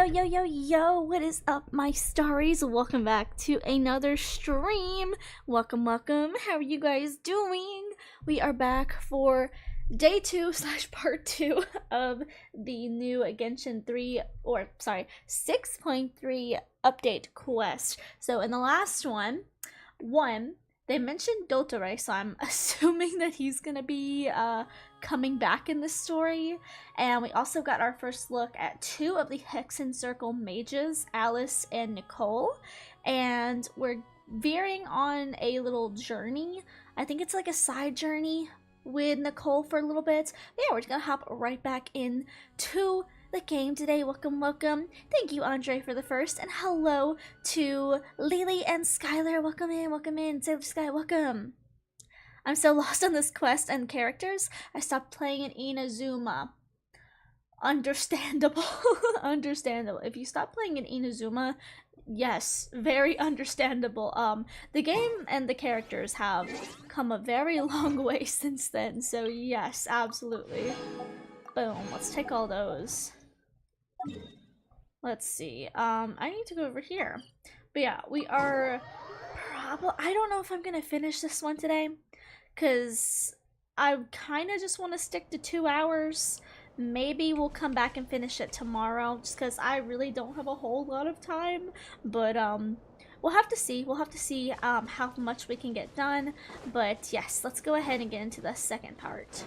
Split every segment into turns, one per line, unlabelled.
Yo, what is up, my starries? Welcome back to another stream. Welcome. How are you guys doing? We are back for day 2 slash part 2 of the new Genshin 3, or sorry, 6.3 update quest. So in the last one, they mentioned Dotore, so I'm assuming that he's gonna be coming back in this story. And we also got our first look at 2 of the Hexen Circle mages, Alice and Nicole. And we're veering on a little journey. I think it's like a side journey with Nicole for a little bit. But yeah, we're just gonna hop right back into the game today. Welcome. Thank you, Andre, for the first, and hello to Lily and Skylar. Welcome in. Sailor Sky, welcome. I'm so lost on this quest and characters. I stopped playing in Inazuma. Understandable. Understandable. If you stop playing in Inazuma, yes, very understandable. The game and the characters have come a very long way since then, so yes, absolutely. Boom, let's take all those. Let's see, I need to go over here. But yeah, we are I don't know if I'm gonna finish this one today, because I kind of just want to stick to 2 hours. Maybe we'll come back and finish it tomorrow, just because I really don't have a whole lot of time. But we'll have to see. How much we can get done. But yes, let's go ahead and get into the second part.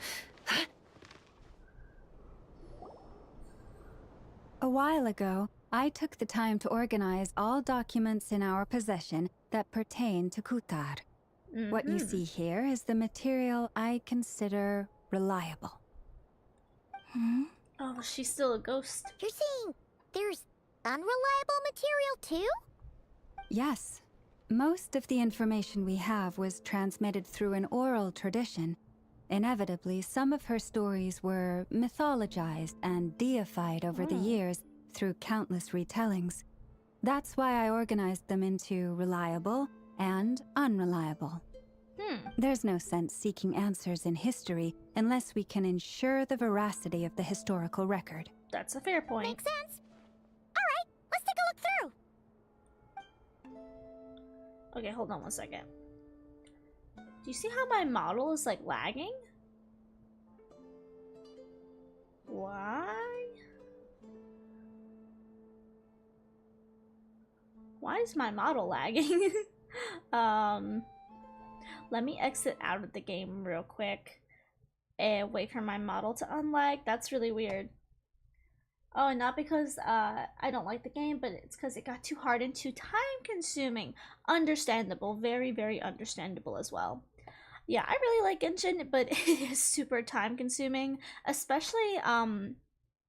A while ago, I took the time to organize all documents in our possession that pertain to Kutar. What you see here is the material I consider reliable.
Oh, she's still a ghost.
You're saying there's unreliable material too?
Yes. Most of the information we have was transmitted through an oral tradition. Inevitably, some of her stories were mythologized and deified over the years through countless retellings. That's why I organized them into reliable and unreliable. There's no sense seeking answers in history unless we can ensure the veracity of the historical record.
That's a fair point.
Makes sense. Alright, let's take a look through.
Okay, hold on one second. Do you see how my model is like lagging? Why? Why is my model lagging? Let me exit out of the game real quick and wait for my model to unlag. That's really weird. Oh, and not because I don't like the game, but it's because it got too hard and too time consuming. Understandable, very understandable as well. Yeah, I really like Genshin, but it is super time consuming, especially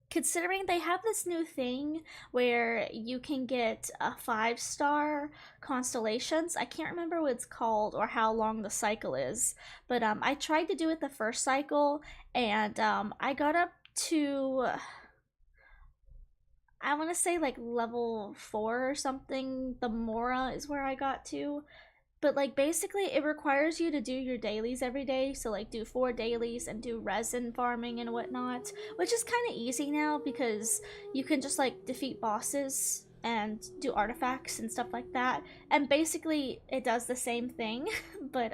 considering they have this new thing where you can get 5-star constellations. I can't remember what it's called or how long the cycle is, but I tried to do it the first cycle, and I got up to, I want to say like level 4 or something. The Mora is where I got to. But like basically it requires you to do your dailies every day, so like do 4 dailies and do resin farming and whatnot, which is kind of easy now because you can just like defeat bosses and do artifacts and stuff like that, and basically it does the same thing. But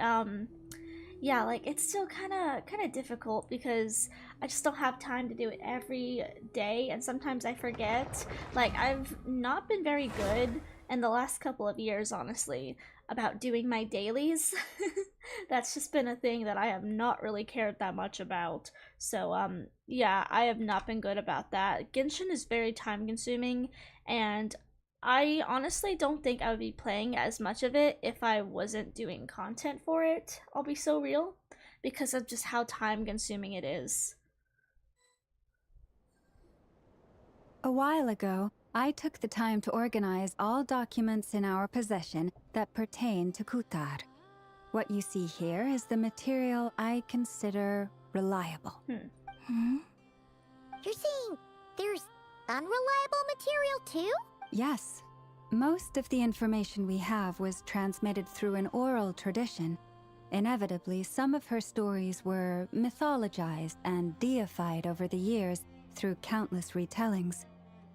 yeah, like it's still kind of difficult because I just don't have time to do it every day, and sometimes I forget. Like I've not been very good in the last couple of years, honestly, about doing my dailies. That's just been a thing that I have not really cared that much about. So yeah, I have not been good about that. Genshin is very time consuming, and I honestly don't think I would be playing as much of it if I wasn't doing content for it. I'll be so real, because of just how time consuming it is.
A while ago, I took the time to organize all documents in our possession that pertain to Kutar. What you see here is the material I consider reliable.
You're saying there's unreliable material too?
Yes. Most of the information we have was transmitted through an oral tradition. Inevitably, some of her stories were mythologized and deified over the years through countless retellings.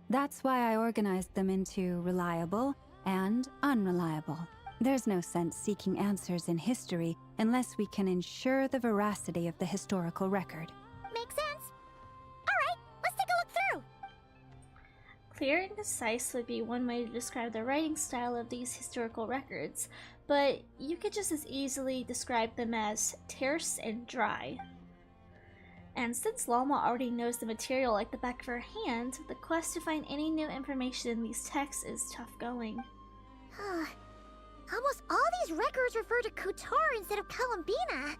That's why I organized them into reliable and unreliable. There's no sense seeking answers in history unless we can ensure the veracity of the historical record.
Makes sense. Alright, let's take a look through.
Clear and concise would be one way to describe the writing style of these historical records, but you could just as easily describe them as terse and dry. And since Llama already knows the material like the back of her hand, the quest to find any new information in these texts is tough going.
Almost all these records refer to Kutar instead of Columbina.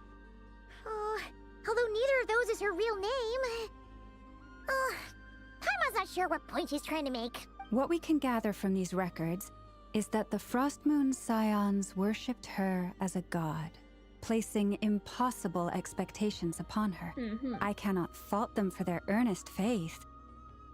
Although neither of those is her real name. Paimon's not sure what point she's trying to make.
What we can gather from these records is that the Frost Moon Scions worshipped her as a god, placing impossible expectations upon her. I cannot fault them for their earnest faith,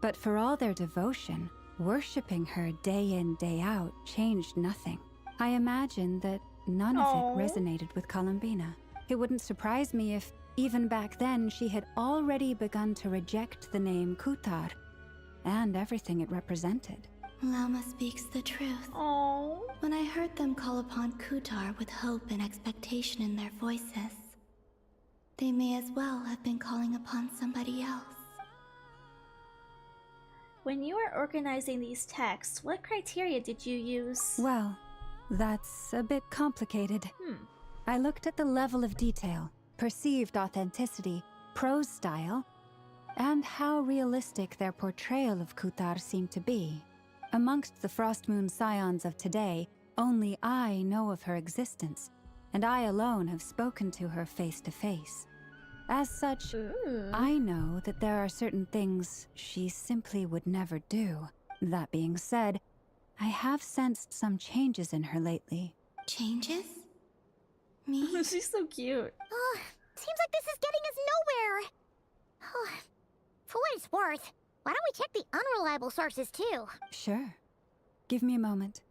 but for all their devotion, worshipping her day in, day out changed nothing. I imagine that none of it resonated with Columbina. It wouldn't surprise me if, even back then, she had already begun to reject the name Kutar and everything it represented.
Llama speaks the truth.
Oh.
When I heard them call upon Kutar with hope and expectation in their voices, they may as well have been calling upon somebody else.
When you were organizing these texts, what criteria did you use?
Well, that's a bit complicated. I looked at the level of detail, perceived authenticity, prose style, and how realistic their portrayal of Kutar seemed to be. Amongst the Frost Moon Scions of today, only I know of her existence, and I alone have spoken to her face to face. As such, I know that there are certain things she simply would never do. That being said, I have sensed some changes in her lately.
Changes? Me?
She's so cute.
Seems like this is getting us nowhere. For what it's worth, why don't we check the unreliable sources too?
Sure. Give me a moment.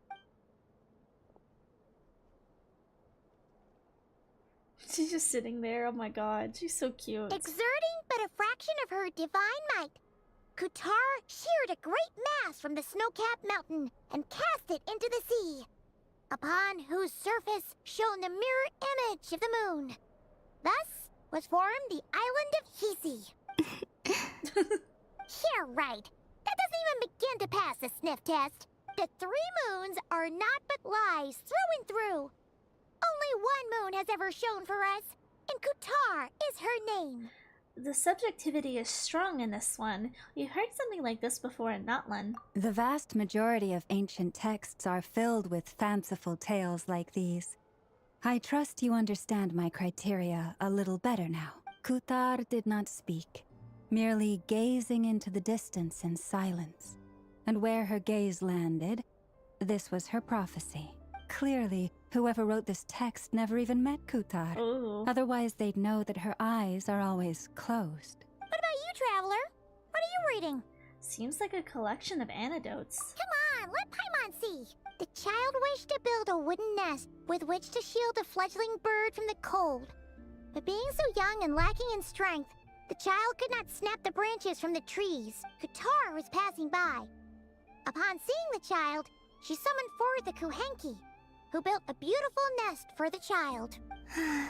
She's just sitting there. Oh my god, she's so cute.
Exerting but a fraction of her divine might, Kutar sheared a great mass from the snow-capped mountain and cast it into the sea, upon whose surface shone the mirror image of the moon. Thus was formed the island of Hisi. Yeah, right. That doesn't even begin to pass the sniff test. The 3 moons are not but lies through and through. Only one moon has ever shone for us, and Kutar is her name.
The subjectivity is strong in this one. We've heard something like this before in Notland.
The vast majority of ancient texts are filled with fanciful tales like these. I trust you understand my criteria a little better now. Kutar did not speak, merely gazing into the distance in silence. And where her gaze landed, this was her prophecy. Clearly, whoever wrote this text never even met Kutar.
Ooh.
Otherwise, they'd know that her eyes are always closed.
What about you, Traveler? What are you reading?
Seems like a collection of anecdotes.
Come on, let Paimon see. The child wished to build a wooden nest with which to shield a fledgling bird from the cold. But being so young and lacking in strength, the child could not snap the branches from the trees. Kutar was passing by. Upon seeing the child, she summoned forth the Kuhenki, who built a beautiful nest for the child.
I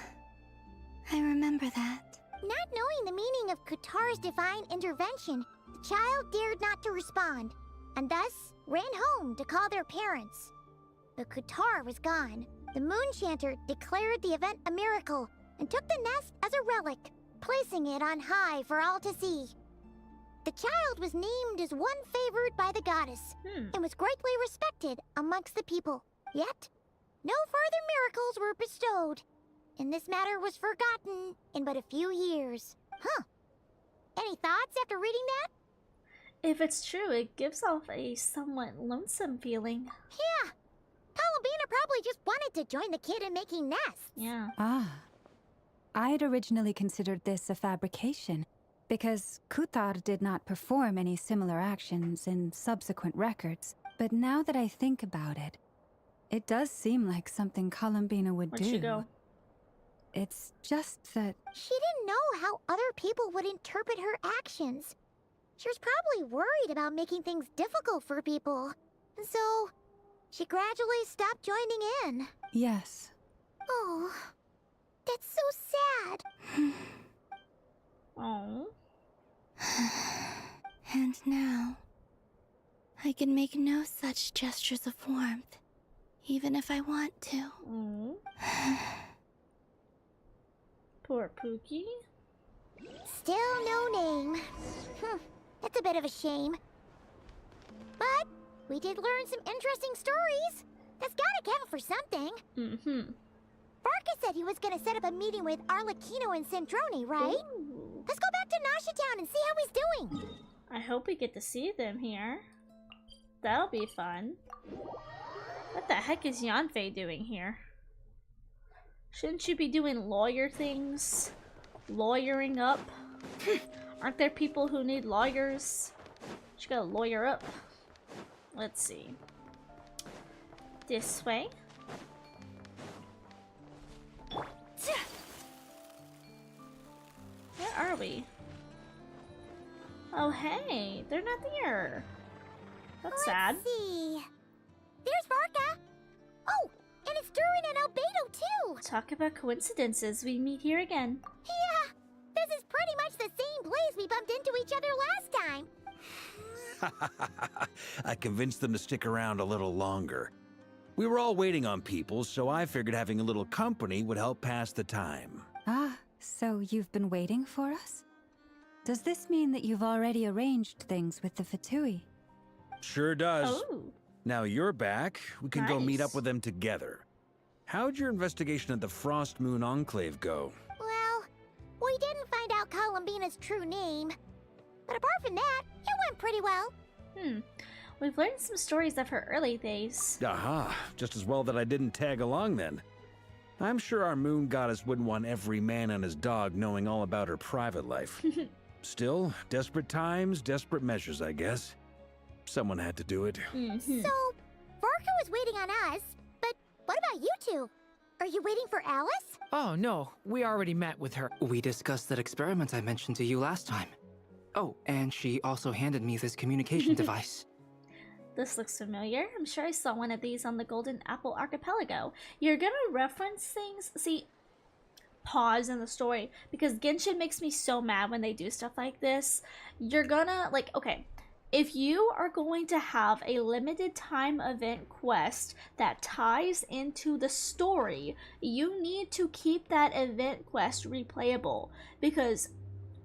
remember that.
Not knowing the meaning of Kutar's divine intervention, the child dared not to respond, and thus ran home to call their parents. But Kutar was gone. The Moonchanter declared the event a miracle and took the nest as a relic, placing it on high for all to see. The child was named as one favored by the goddess and was greatly respected amongst the people. Yet, no further miracles were bestowed, and this matter was forgotten in but a few years. Any thoughts after reading that?
If it's true, it gives off a somewhat lonesome feeling.
Yeah. Columbina probably just wanted to join the kid in making nests.
Yeah.
I'd originally considered this a fabrication, because Kutar did not perform any similar actions in subsequent records. But now that I think about it, it does seem like something Columbina would
Where'd
do.
she go?
It's just that...
She didn't know how other people would interpret her actions. She was probably worried about making things difficult for people. And so, she gradually stopped joining in.
Yes.
Oh, that's so sad.
Oh.
And now, I can make no such gestures of warmth, even if I want to.
Oh. Poor Pookie.
Still no name. That's a bit of a shame. But we did learn some interesting stories. That's gotta count for something.
Mm-hmm.
Barca said he was gonna set up a meeting with Arlecchino and Centrone, right?
Ooh.
Let's go back to Nasha Town and see how he's doing.
I hope we get to see them here. That'll be fun. What the heck is Yanfei doing here? Shouldn't you be doing lawyer things? Lawyering up? Aren't there people who need lawyers? She gotta lawyer up. Let's see. This way. Where are we? Oh hey, they're not there. That's sad.
Let's see. There's Barca. Oh, and it's Durin and Albedo too.
Talk about coincidences. We meet here again.
Yeah, this is pretty much the same place we bumped into each other last time.
I convinced them to stick around a little longer. We were all waiting on people, so I figured having a little company would help pass the time.
Ah, so you've been waiting for us? Does this mean that you've already arranged things with the Fatui?
Sure does.
Oh.
Now you're back, we can go meet up
Nice.
with them together. How'd your investigation at the Frost Moon Enclave go?
Well, we didn't find out Columbina's true name. But apart from that, it went pretty well.
We've learned some stories of her early days.
Aha, just as well that I didn't tag along then. I'm sure our moon goddess wouldn't want every man and his dog knowing all about her private life. Still, desperate times, desperate measures, I guess. Someone had to do it.
Mm-hmm.
So, Barca was waiting on us, but what about you two? Are you waiting for Alice?
Oh, no. We already met with her. We discussed that experiment I mentioned to you last time. Oh, and she also handed me this communication device.
This looks familiar. I'm sure I saw one of these on the Golden Apple Archipelago. You're gonna reference things? See, pause in the story, because Genshin makes me so mad when they do stuff like this. You're gonna, like, okay, if you are going to have a limited time event quest that ties into the story, you need to keep that event quest replayable, because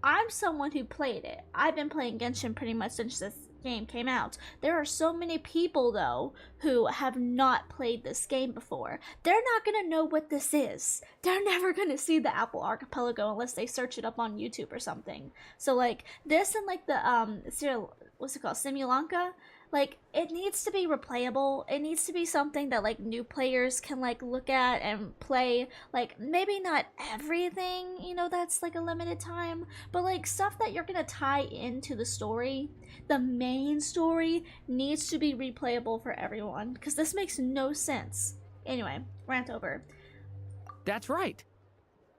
I'm someone who played it. I've been playing Genshin pretty much since this game came out. There are so many people though who have not played this game before. They're not gonna know what this is. They're never gonna see the Apple Archipelago unless they search it up on YouTube or something. So like this and like the what's it called, Simulanka, like it needs to be replayable. It needs to be something that like new players can like look at and play. Like maybe not everything, you know, that's like a limited time, but like stuff that you're gonna tie into the story. The main story needs to be replayable for everyone, because this makes no sense. Anyway, rant over.
That's right.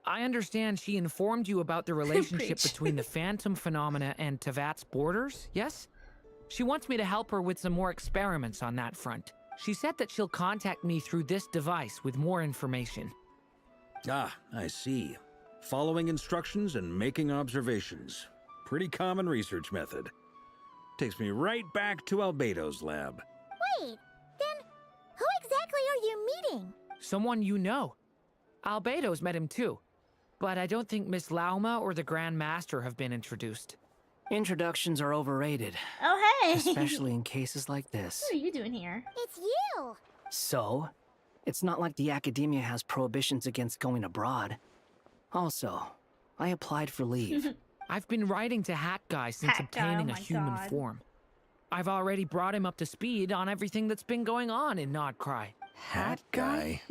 I understand she informed you about the relationship
Preach.
between the Phantom Phenomena and Tevat's borders, yes? She wants me to help her with some more experiments on that front. She said that she'll contact me through this device with more information.
Ah, I see. Following instructions and making observations. Pretty common research method. Takes me right back to Albedo's lab.
Wait, then who exactly are you meeting?
Someone you know. Albedo's met him too. But I don't think Miss Lauma or the Grand Master have been introduced.
Introductions are overrated,
Oh hey!
especially in cases like this.
What are you doing here?
It's you!
So, it's not like the academia has prohibitions against going abroad. Also, I applied for leave.
I've been writing to Hat Guy since
Hat Guy,
obtaining
oh
a
my
human
God.
form. I've already brought him up to speed on everything that's been going on in Nodcry.
Hat guy.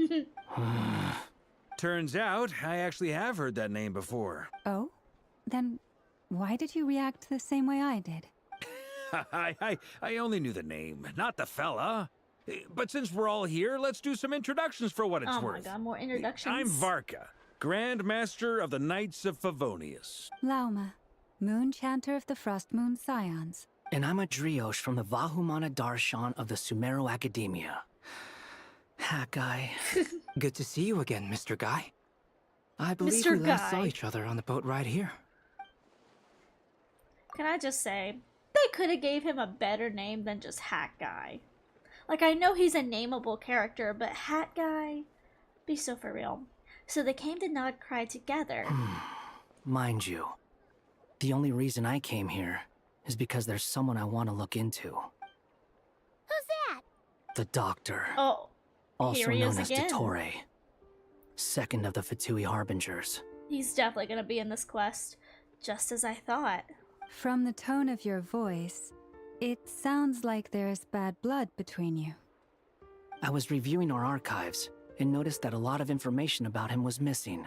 Turns out, I actually have heard that name before.
Oh? Then why did you react the same way I did?
I only knew the name, not the fella. But since we're all here, let's do some introductions for what it's
Oh my
worth.
god, more introductions.
I'm Varka, Grand Master of the Knights of Favonius.
Lauma. Moon Chanter of the Frost Moon Scions.
And I'm a Driosh from the Vahumana Darshan of the Sumero Academia. Hat guy.
Good to see you again, Mr. Guy. I believe
Mr.
we last saw
Guy.
each other on the boat ride here.
Can I just say, they could have gave him a better name than just Hat Guy. Like, I know he's a nameable character, but Hat Guy? Be so for real. So they came to Nodcry together.
Mind you, the only reason I came here is because there's someone I want to look into.
Who's that?
The Doctor.
Oh,
Also
here he
known
is
as
again.
Dottore. Second of the Fatui Harbingers.
He's definitely gonna be in this quest, just as I thought.
From the tone of your voice, it sounds like there's bad blood between you.
I was reviewing our archives and noticed that a lot of information about him was missing.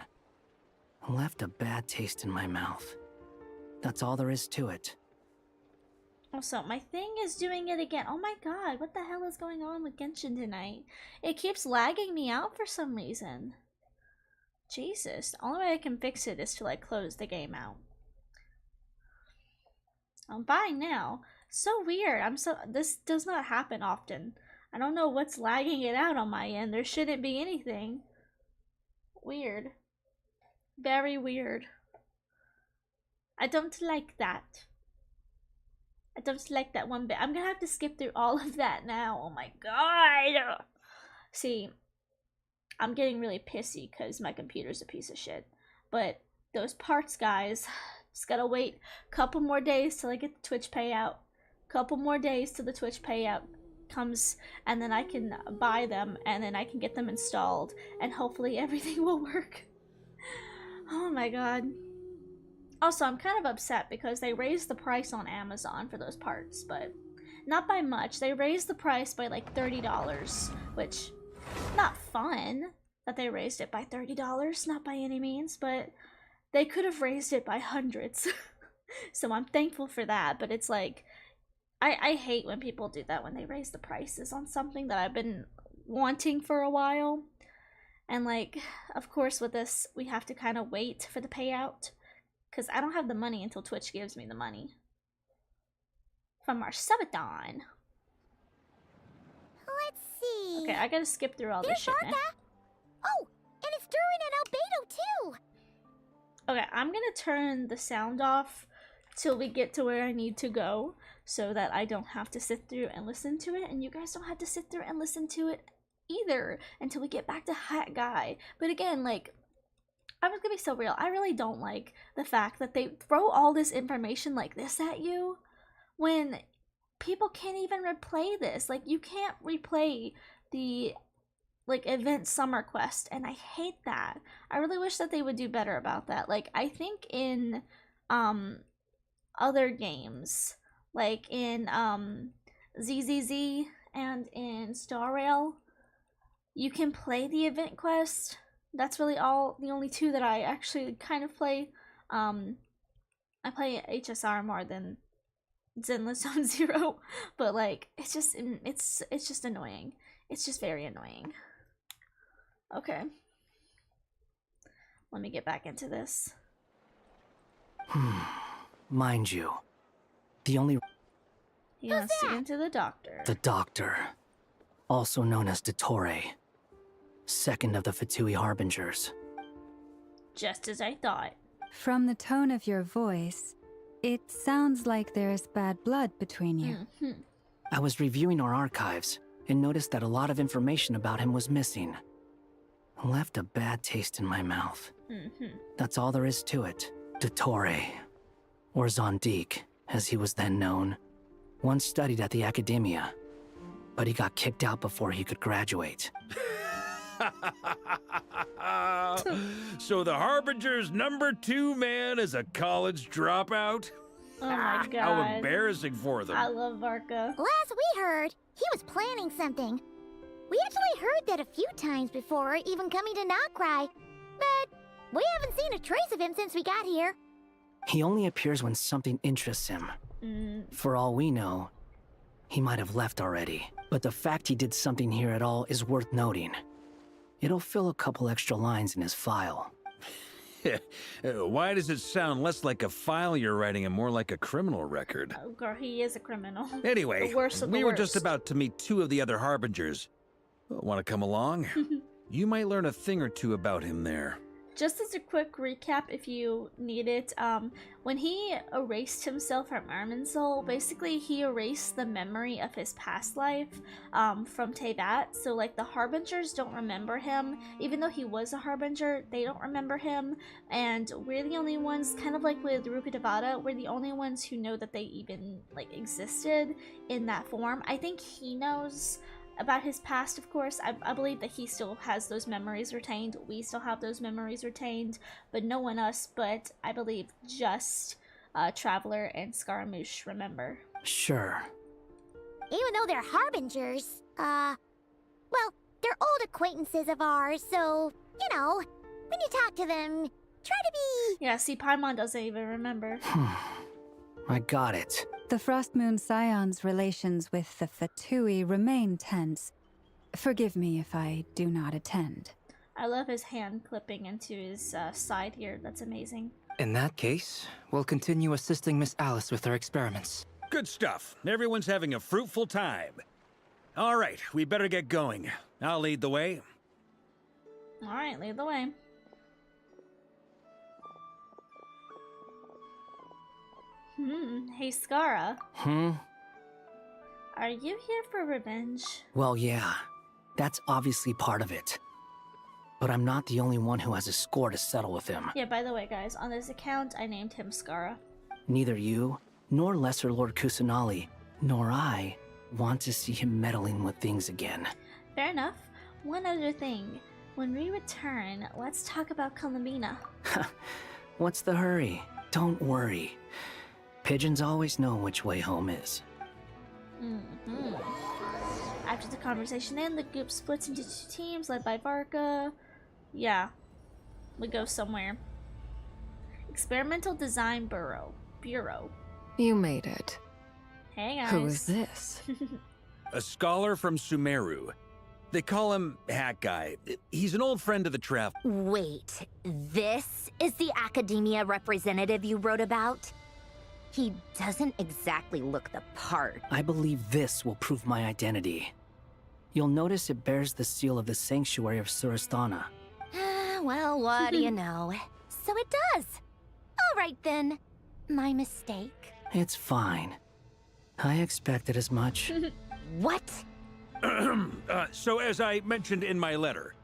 Left a bad taste in my mouth. That's all there is to it.
Also, my thing is doing it again. Oh my god, what the hell is going on with Genshin tonight? It keeps lagging me out for some reason. Jesus, the only way I can fix it is to like close the game out. I'm fine now. So weird. This does not happen often. I don't know what's lagging it out on my end. There shouldn't be anything. Weird. Very weird. I don't like that. I don't like that one bit. I'm gonna have to skip through all of that now. Oh my god! See, I'm getting really pissy because my computer's a piece of shit. But those parts, guys, just gotta wait a couple more days till I get the Twitch payout. Couple more days till the Twitch payout comes, and then I can buy them, and then I can get them installed, and hopefully everything will work. Oh my god. Also, I'm kind of upset because they raised the price on Amazon for those parts, but not by much. They raised the price by like $30, which, not fun that they raised it by $30, not by any means, but they could have raised it by hundreds. So I'm thankful for that, but it's like, I hate when people do that, when they raise the prices on something that I've been wanting for a while. And like, of course with this, we have to kind of wait for the payout, because I don't have the money until Twitch gives me the money. From our subathon.
Let's see.
Okay, I gotta skip through all this
There's
shit now.
Varka. Oh, and it's Durin and Albedo too.
Okay, I'm gonna turn the sound off till we get to where I need to go, so that I don't have to sit through and listen to it, and you guys don't have to sit through and listen to it either until we get back to Hat Guy. But again, like, I'm just gonna be so real. I really don't like the fact that they throw all this information like this at you when people can't even replay this. Like, you can't replay the like event summer quest, and I hate that. I really wish that they would do better about that. Like, I think in other games, like in ZZZ and in Star Rail, you can play the event quest. That's really the only two that I actually kind of play. I play HSR more than Zenless Zone Zero, but like, it's just annoying. It's just very annoying. Okay. Let me get back into this.
Mind you, the only...
He wants to get into the Doctor.
The Doctor. Also known as Dottore. Second of the Fatui Harbingers.
Just as I thought.
From the tone of your voice, it sounds like there's bad blood between you.
Mm-hmm.
I was reviewing our archives and noticed that a lot of information about him was missing. Left a bad taste in my mouth.
Mm-hmm.
That's all there is to it. Dottore, or Zondique, as he was then known, once studied at the Academia, but he got kicked out before he could graduate.
So the Harbinger's #2 man is a college dropout?
Oh my god.
How embarrassing for them.
I love Varka.
Last we heard, he was planning something. We actually heard that a few times before, even coming to Notcry, but we haven't seen a trace of him since we got here.
He only appears when something interests him. For all we know, he might have left already. But the fact he did something here at all is worth noting. It'll fill a couple extra lines in his file.
Why does it sound less like a file you're writing and more like a criminal record?
Oh, girl, he is a criminal.
Anyway,
The worst of the
we were just
worst.
about to meet 2 of the other Harbingers. Want to come along? You might learn a thing or two about him there.
Just as a quick recap, if you need it, when he erased himself from Arminsul, basically he erased the memory of his past life from Teyvat. So, like, the Harbingers don't remember him. Even though he was a Harbinger, they don't remember him. And we're the only ones, kind of like with Ruka Devada, we're the only ones who know that they even, like, existed in that form. I think he knows about his past, of course. I believe that he still has those memories retained. We still have those memories retained, but no one else but, I believe, just Traveler and Scaramouche remember.
Sure.
Even though they're harbingers, well, they're old acquaintances of ours, so, you know, when you talk to them, try to be...
Yeah, see, Paimon doesn't even remember.
I got it.
The Frost Moon Scion's relations with the Fatui remain tense. Forgive me if I do not attend.
I love his hand clipping into his side here. That's amazing.
In that case, we'll continue assisting Miss Alice with her experiments.
Good stuff. Everyone's having a fruitful time. All right, we better get going. I'll lead the way.
Alright, lead the way. Hey, Skara. Are you here for revenge?
Well, yeah. That's obviously part of it. But I'm not the only one who has a score to settle with him.
Yeah, by the way, guys, on this account, I named him Skara.
Neither you, nor Lesser Lord Kusanali, nor I want to see him meddling with things again.
Fair enough. One other thing. When we return, let's talk about Columbina.
What's the hurry? Don't worry. Pigeons always know which way home is.
After the conversation ends, the group splits into 2 teams led by Varka. Yeah, we go somewhere. Experimental Design Bureau.
You made it.
Hey guys.
Who is this?
A scholar from Sumeru. They call him Hat Guy. He's an old friend of the Travel.
Wait, this is the academia representative you wrote about? He doesn't exactly look the part.
I believe this will prove my identity. You'll notice it bears the seal of the Sanctuary of Surasthana.
Well, what do you know? So it does. All right then. My mistake.
It's fine. I expected as much.
What?
So as I mentioned in my letter,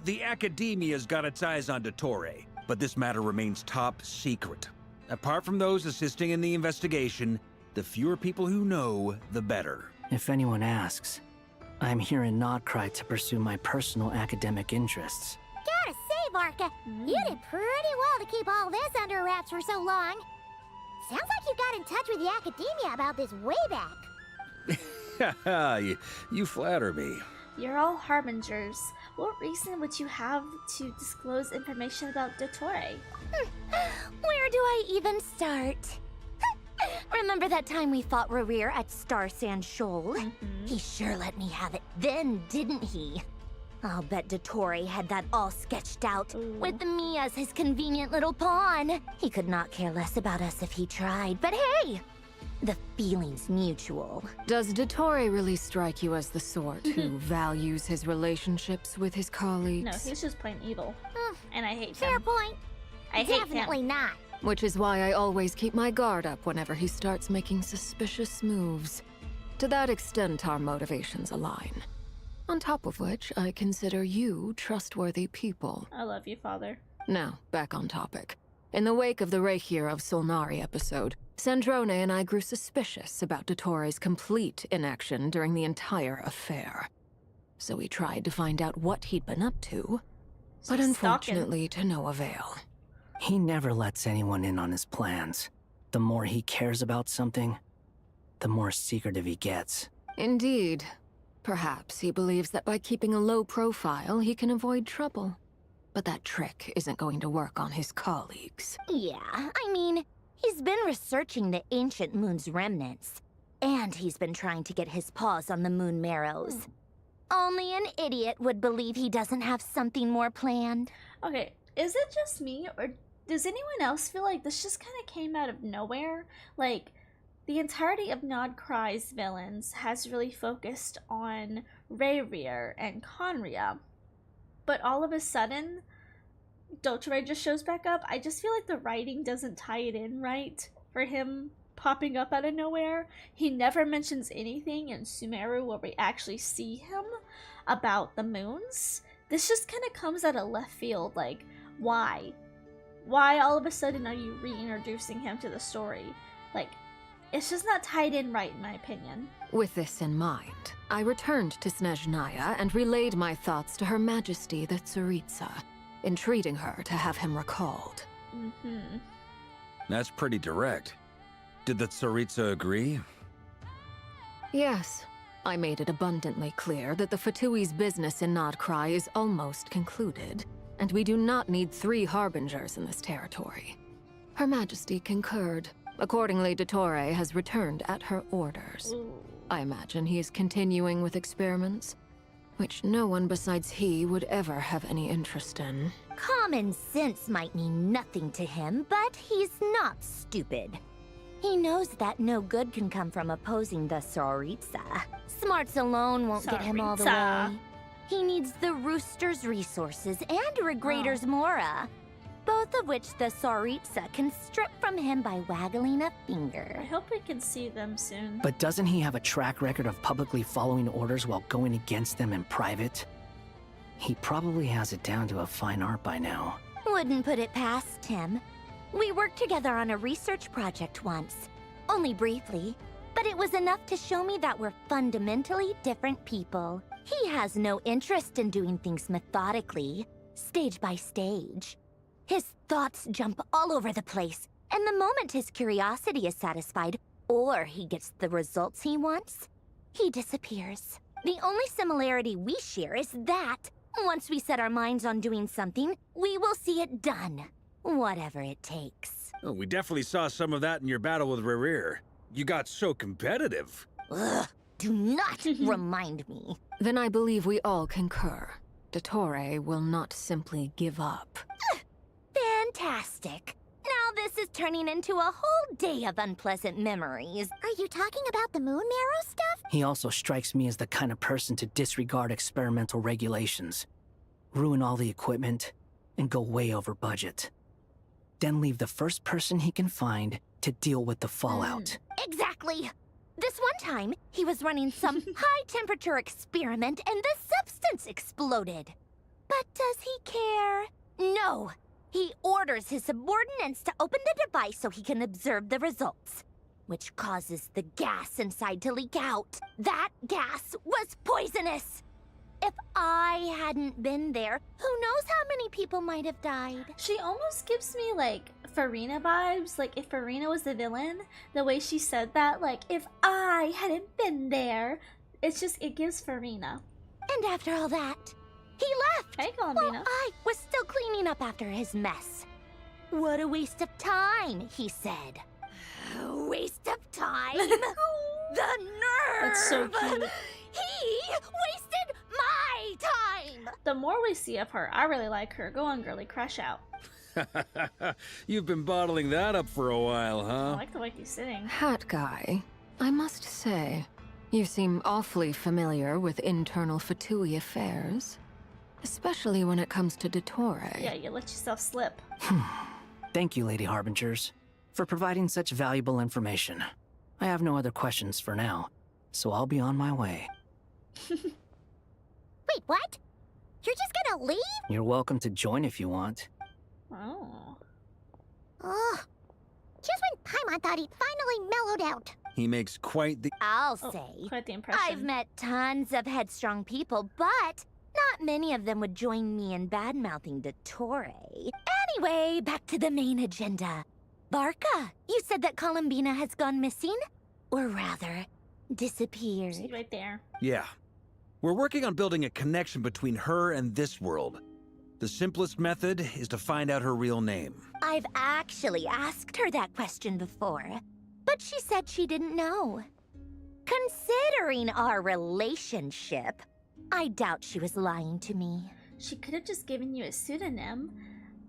the Academia's got its eyes on Dottore, but this matter remains top secret. Apart from those assisting in the investigation, the fewer people who know, the better.
If anyone asks, I'm here in Nodcry to pursue my personal academic interests.
Gotta say, Varka, you did pretty well to keep all this under wraps for so long. Sounds like you got in touch with the academia about this way back.
you flatter me.
You're all harbingers. What reason would you have to disclose information about Dottore?
Where do I even start? Remember that time we fought Rerir at Star Sand Shoal? He sure let me have it then, didn't he? I'll bet Dottore had that all sketched out, with me as his convenient little pawn. He could not care less about us if he tried, but hey! The feeling's mutual.
Does Dottore really strike you as the sort who values his relationships with his colleagues?
No, he's just plain evil. And I hate
Fair
him.
point.
I hate
Definitely
him.
not.
Which is why I always keep my guard up whenever he starts making suspicious moves. To that extent, our motivations align. On top of which, I consider you trustworthy people.
I love you, Father.
Now, back on topic. In the wake of the Reikir of Solnari episode, Sandrone and I grew suspicious about Dottore's complete inaction during the entire affair. So we tried to find out what he'd been up to, but unfortunately to no avail.
He never lets anyone in on his plans. The more he cares about something, the more secretive he gets.
Indeed. Perhaps he believes that by keeping a low profile, he can avoid trouble. But that trick isn't going to work on his colleagues.
Yeah, I mean, he's been researching the ancient moon's remnants. And he's been trying to get his paws on the moon marrows. Only an idiot would believe he doesn't have something more planned.
Okay, is it just me, or does anyone else feel like this just kind of came out of nowhere? Like, the entirety of Nod Cry's villains has really focused on Rayrir and Conria, but all of a sudden, Dotore just shows back up. I just feel like the writing doesn't tie it in right for him popping up out of nowhere. He never mentions anything in Sumeru where we actually see him about the moons. This just kind of comes out of left field. Like, why? Why all of a sudden are you reintroducing him to the story? Like, it's just not tied in right, in my opinion.
With this in mind, I returned to Snezhnaya and relayed my thoughts to Her Majesty the Tsaritsa, entreating her to have him recalled.
That's pretty direct. Did the Tsaritsa agree?
Yes. I made it abundantly clear that the Fatui's business in Nod Cry is almost concluded, and we do not need 3 harbingers in this territory. Her Majesty concurred. Accordingly, Dottore has returned at her orders.
Ooh.
I imagine he is continuing with experiments, which no one besides he would ever have any interest in.
Common sense might mean nothing to him, but he's not stupid. He knows that no good can come from opposing the Tsaritsa. Smarts alone won't get him all the
Tsaritsa.
way. He needs the Rooster's resources and Regrator's Mora, both of which the Tsaritsa can strip from him by waggling a finger.
I hope we can see them soon.
But doesn't he have a track record of publicly following orders while going against them in private? He probably has it down to a fine art by now.
Wouldn't put it past him. We worked together on a research project once. Only briefly, but it was enough to show me that we're fundamentally different people. He has no interest in doing things methodically, stage by stage. His thoughts jump all over the place, and the moment his curiosity is satisfied, or he gets the results he wants, he disappears. The only similarity we share is that, once we set our minds on doing something, we will see it done. Whatever it takes.
Oh, we definitely saw some of that in your battle with Rayrir. You got so competitive.
Ugh, do not remind me.
Then I believe we all concur. Dottore will not simply give up.
Fantastic. Now this is turning into a whole day of unpleasant memories.
Are you talking about the moon marrow stuff?
He also strikes me as the kind of person to disregard experimental regulations, ruin all the equipment, and go way over budget. Then leave the first person he can find to deal with the fallout.
Exactly. This one time, he was running some high-temperature experiment and the substance exploded. But does he care? No. He orders his subordinates to open the device so he can observe the results, which causes the gas inside to leak out. That gas was poisonous. If I hadn't been there, who knows how many people might have died.
She almost gives me, like, Farina vibes. Like, if Farina was the villain, the way she said that, like, if I hadn't been there, it's just, it gives Farina.
And after all that, he left.
Hey,
While
Columbina.
I was still cleaning up after his mess. What a waste of time, he said. A waste of time? The nerve!
That's so cute.
He wasted my time!
The more we see of her, I really like her. Go on, girly, crush out.
You've been bottling that up for a while,
I
huh?
like the way he's sitting.
Hat guy, I must say, you seem awfully familiar with internal Fatui affairs. Especially when it comes to Dottore.
Yeah, you let yourself slip.
Thank you, Lady Harbingers, for providing such valuable information. I have no other questions for now, so I'll be on my way.
Wait, what? You're just gonna leave?
You're welcome to join if you want.
Oh.
Ugh. Just when Paimon thought he'd finally mellowed out.
He makes quite the...
I'll
Oh,
say.
quite the impression.
I've met tons of headstrong people, but not many of them would join me in bad-mouthing Dottore. Anyway, back to the main agenda. Barca, you said that Columbina has gone missing? Or rather, disappeared.
See right there.
Yeah. We're working on building a connection between her and this world. The simplest method is to find out her real name.
I've actually asked her that question before, but she said she didn't know. Considering our relationship, I doubt she was lying to me.
She could have just given you a pseudonym.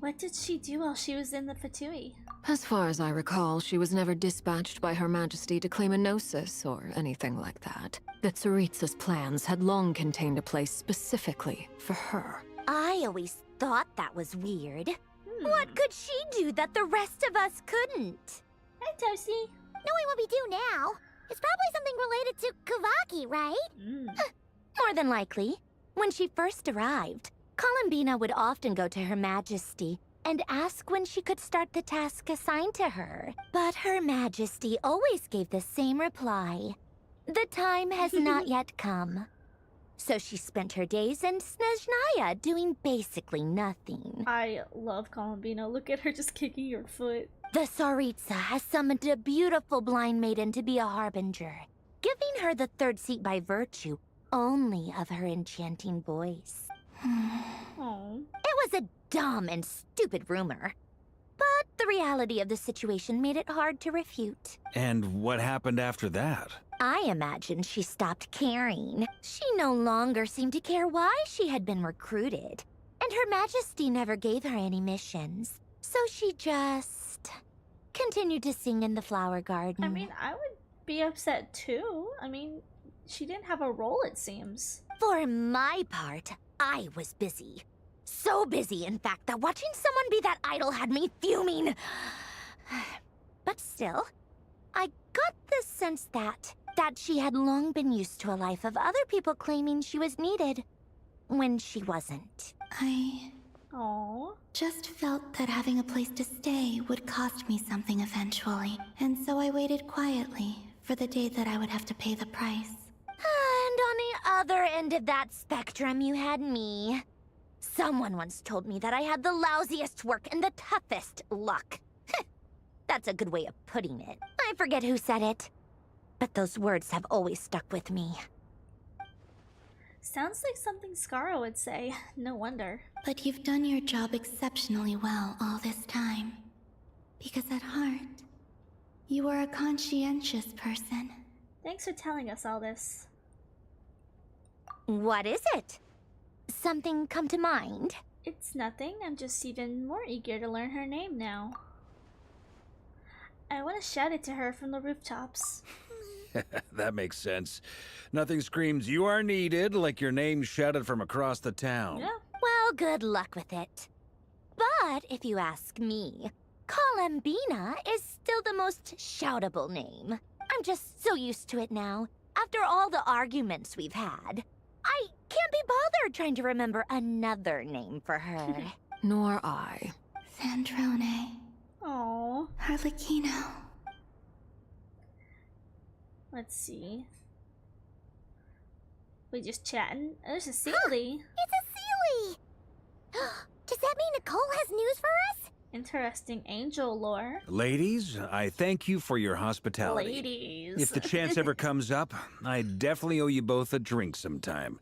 What did she do while she was in the Fatui?
As far as I recall, she was never dispatched by Her Majesty to claim a gnosis or anything like that. The Tsaritsa's plans had long contained a place specifically for her.
I always thought that was weird. What could she do that the rest of us couldn't?
Hi, Toasty.
Knowing what we do now, it's probably something related to Kavaki, right?
More than likely. When she first arrived, Columbina would often go to Her Majesty and ask when she could start the task assigned to her. But Her Majesty always gave the same reply. The time has not yet come. So she spent her days in Snezhnaya doing basically nothing.
I love Columbina. Look at her just kicking your foot.
The Tsaritsa has summoned a beautiful blind maiden to be a harbinger, giving her the third seat by virtue only of her enchanting voice.
Oh.
It was a dumb and stupid rumor, but the reality of the situation made it hard to refute.
And what happened after that?
I imagine she stopped caring. She no longer seemed to care why she had been recruited, and Her Majesty never gave her any missions. So she just continued to sing in the flower garden.
I mean, I would be upset too. I mean, she didn't have a role, it seems.
For my part, I was busy. So busy, in fact, that watching someone be that idol had me fuming. But still, I got the sense that she had long been used to a life of other people claiming she was needed when she wasn't.
I
Oh.
just felt that having a place to stay would cost me something eventually, and so I waited quietly for the day that I would have to pay the price.
And on the other end of that spectrum, you had me. Someone once told me that I had the lousiest work and the toughest luck. That's a good way of putting it. I forget who said it, but those words have always stuck with me.
Sounds like something Scarra would say. No wonder.
But you've done your job exceptionally well all this time. Because at heart, you are a conscientious person.
Thanks for telling us all this.
What is it? Something come to mind?
It's nothing. I'm just even more eager to learn her name now. I want to shout it to her from the rooftops.
That makes sense. Nothing screams you are needed like your name shouted from across the town.
Yeah.
Well, good luck with it. But if you ask me, Columbina is still the most shoutable name. I'm just so used to it now. After all the arguments we've had, I can't be bothered trying to remember another name for her.
Nor I.
Sandrone.
Oh.
Harlequino.
Let's see. We just chatting. There's a Sealy.
It's a Sealy! Does that mean Nicole has news for us?
Interesting angel lore.
Ladies, I thank you for your hospitality.
Ladies.
If the chance ever comes up, I definitely owe you both a drink sometime.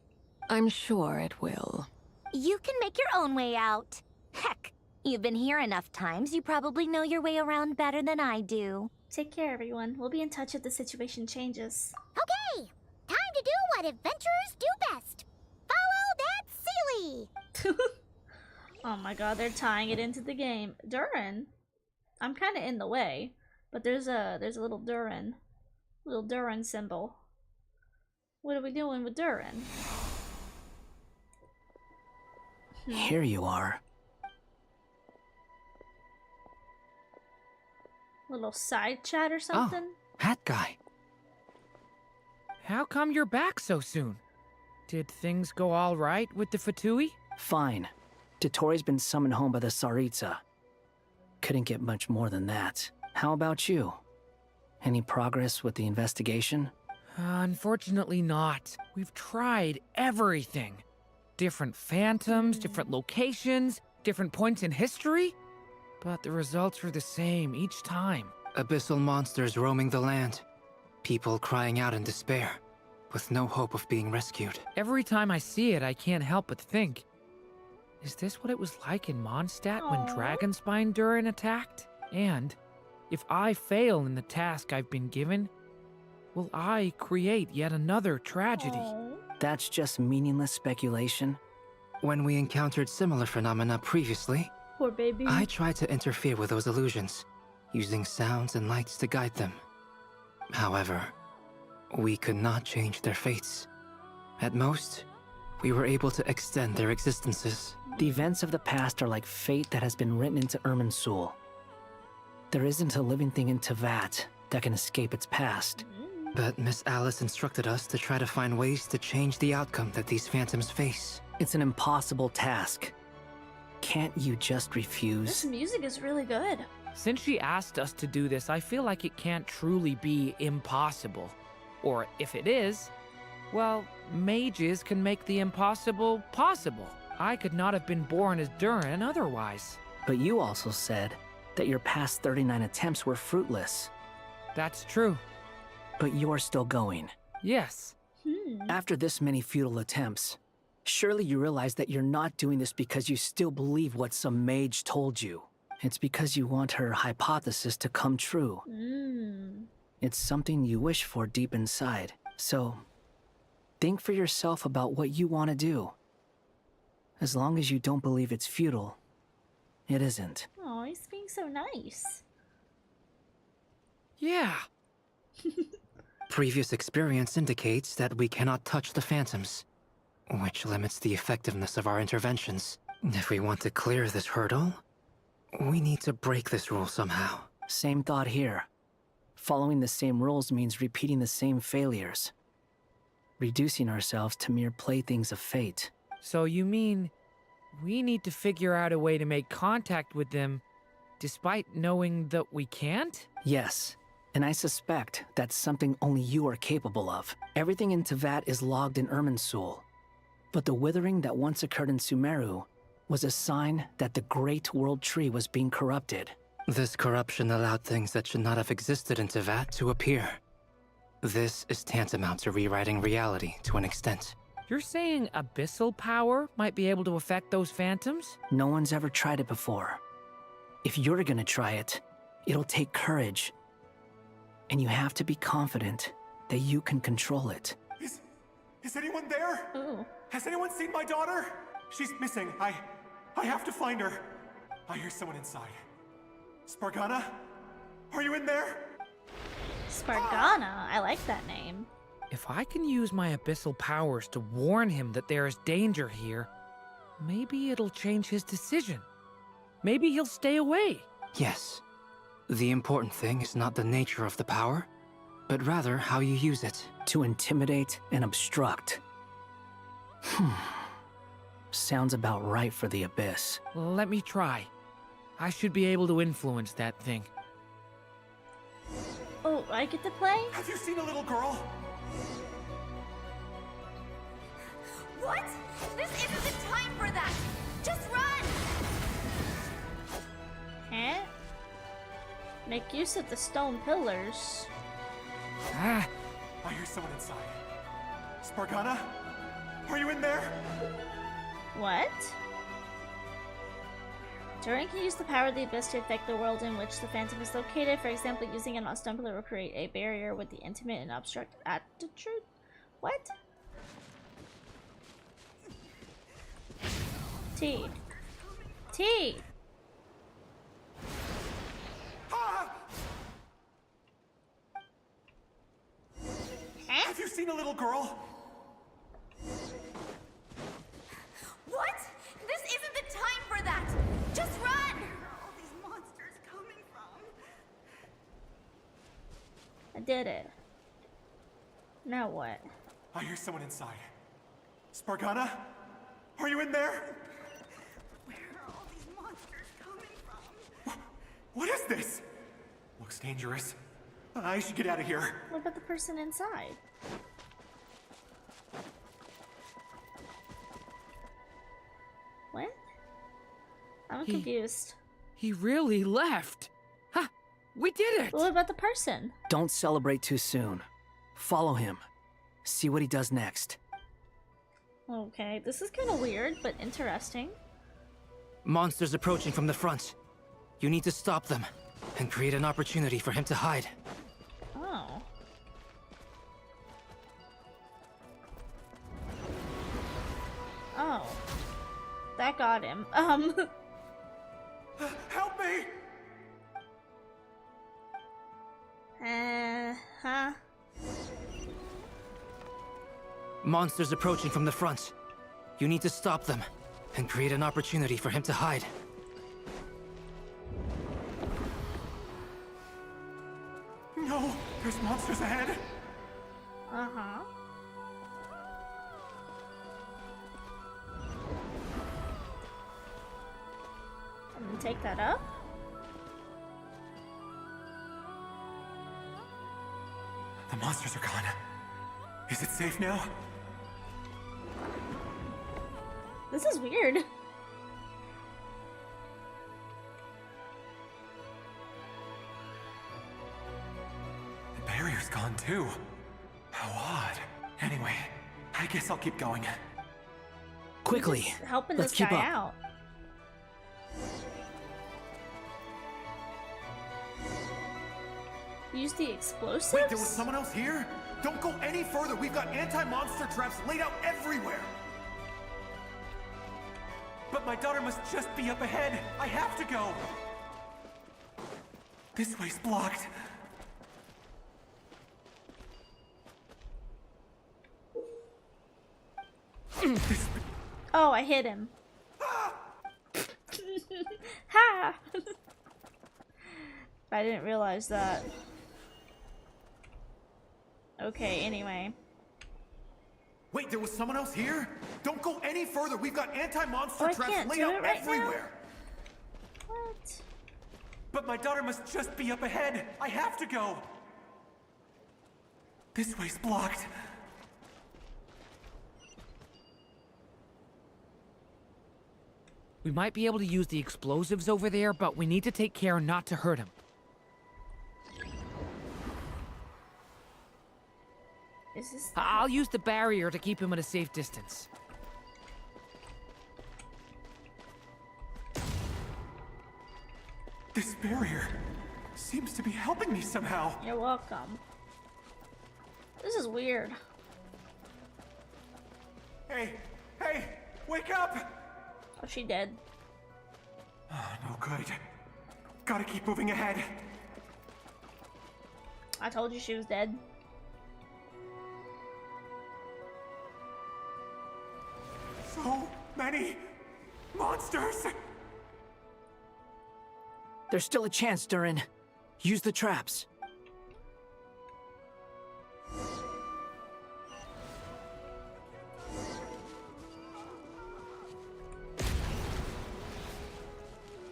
I'm sure it will.
You can make your own way out. Heck, you've been here enough times, you probably know your way around better than I do.
Take care, everyone. We'll be in touch if the situation changes.
Okay, time to do what adventurers do best. Follow that Sealy!
Oh my god, they're tying it into the game. Durin. I'm kind of in the way, but there's a little Durin symbol. What are we doing with Durin?
Here you are.
Little side chat or something?
Oh, hat guy.
How come you're back so soon? Did things go all right with the Fatui?
Fine. Dotori's been summoned home by the Tsaritsa. Couldn't get much more than that. How about you? Any progress with the investigation?
Unfortunately not. We've tried everything. Different phantoms, different locations, different points in history. But the results were the same each time.
Abyssal monsters roaming the land. People crying out in despair, with no hope of being rescued.
Every time I see it, I can't help but think, is this what it was like in Mondstadt when
Aw.
Dragonspine Durin attacked? And if I fail in the task I've been given, will I create yet another tragedy?
Aw.
That's just meaningless speculation.
When we encountered similar phenomena previously,
Poor baby.
I tried to interfere with those illusions, using sounds and lights to guide them. However, we could not change their fates. At most, we were able to extend their existences.
The events of the past are like fate that has been written into Irminsul. There isn't a living thing in Tevat that can escape its past.
But Miss Alice instructed us to try to find ways to change the outcome that these phantoms face.
It's an impossible task. Can't you just
This
refuse?
music is really good.
Since she asked us to do this, I feel like it can't truly be impossible. Or if it is, well, mages can make the impossible possible. I could not have been born as Durin otherwise.
But you also said that your past 39 attempts were fruitless.
That's true.
But you're still going.
Yes.
After this many futile attempts, surely you realize that you're not doing this because you still believe what some mage told you. It's because you want her hypothesis to come true. It's something you wish for deep inside. So, think for yourself about what you want to do. As long as you don't believe it's futile, it isn't.
Oh, he's being so nice.
Yeah.
Previous experience indicates that we cannot touch the phantoms, which limits the effectiveness of our interventions. If we want to clear this hurdle, we need to break this rule somehow.
Same thought here. Following the same rules means repeating the same failures. Reducing ourselves to mere playthings of fate.
So you mean we need to figure out a way to make contact with them despite knowing that we can't?
Yes, and I suspect that's something only you are capable of. Everything in Tevat is logged in Irminsul, but the withering that once occurred in Sumeru was a sign that the Great World Tree was being corrupted.
This corruption allowed things that should not have existed in Tevat to appear. This is tantamount to rewriting reality to an extent.
You're saying abyssal power might be able to affect those phantoms?
No one's ever tried it before. If you're gonna try it, it'll take courage. And you have to be confident that you can control it.
Is anyone there?
Ooh.
Has anyone seen my daughter? She's missing. I have to find her. I hear someone inside. Spargana? Are you in there?
Spargana. I like that name.
If I can use my abyssal powers to warn him that there is danger here, maybe it'll change his decision. Maybe he'll stay away.
Yes. The important thing is not the nature of the power, but rather how you use it.
To intimidate and obstruct. Sounds about right for the Abyss.
Let me try. I should be able to influence that thing.
Oh, I get to play?
Have you seen a little girl?
What? This isn't the time for that! Just run!
Huh? Make use of the stone pillars.
Ah,
I hear someone inside. Spargana? Are you in there?
What? Durin can use the power of the Abyss to affect the world in which the Phantom is located. For example, using a stone pillar will create a barrier with the intimate and abstract attitude. What? T. T.
Have you seen a little girl?
What? This isn't the time for that! Just run!
I did it. Now what?
I hear someone inside. Spargana? Are you in there? Where are all these monsters coming from? What is this? Looks dangerous. I should get out of here.
What about the person inside? What? I'm confused.
he really left. Ha! We did it!
What about the person?
Don't celebrate too soon. Follow him. See what he does next.
Okay, this is kind of weird, but interesting.
Monsters approaching from the front. You need to stop them and create an opportunity for him to hide.
Oh. Oh. That got him.
Monsters approaching from the front. You need to stop them and create an opportunity for him to hide.
No! There's monsters ahead!
Uh-huh. I'm gonna take that up.
The monsters are gone. Is it safe now?
This is weird.
The barrier's gone too. How odd. Anyway, I guess I'll keep going.
Quickly,
Just helping
let's
this
keep
guy
up.
out. Use the explosives?
Wait, there was someone else here? Don't go any further. We've got anti-monster traps laid out everywhere. But my daughter must just be up ahead. I have to go. This way's blocked.
Oh, I hit him. Ha! I didn't realize that. Okay, anyway.
Wait, there was someone else here? Don't go any further. We've got anti-monster
Oh, I
traps
can't
laid
do
out
it right now?
everywhere.
What?
But my daughter must just be up ahead. I have to go. This way's blocked.
We might be able to use the explosives over there, but we need to take care not to hurt him.
Is this...
I'll use the barrier to keep him at a safe distance.
This barrier seems to be helping me somehow.
You're welcome. This is weird.
Hey, hey, wake up!
Oh, she dead.
Oh, no good. Gotta keep moving ahead.
I told you she was dead.
So many monsters!
There's still a chance, Durin. Use the traps.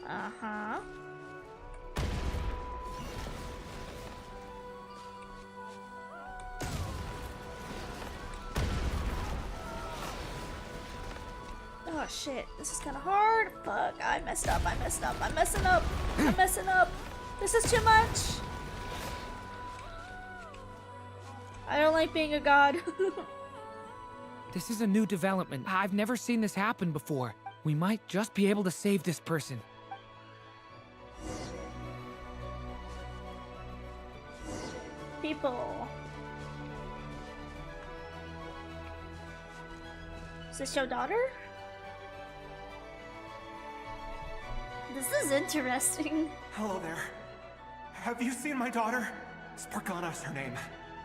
Uh-huh. Oh shit, this is kind of hard. Fuck, I messed up, I'm messing up. I'm messing up. This is too much. I don't like being a god.
This is a new development. I've never seen this happen before. We might just be able to save this person.
People. Is this your daughter? This is interesting.
Hello there. Have you seen my daughter? Spargana's her name.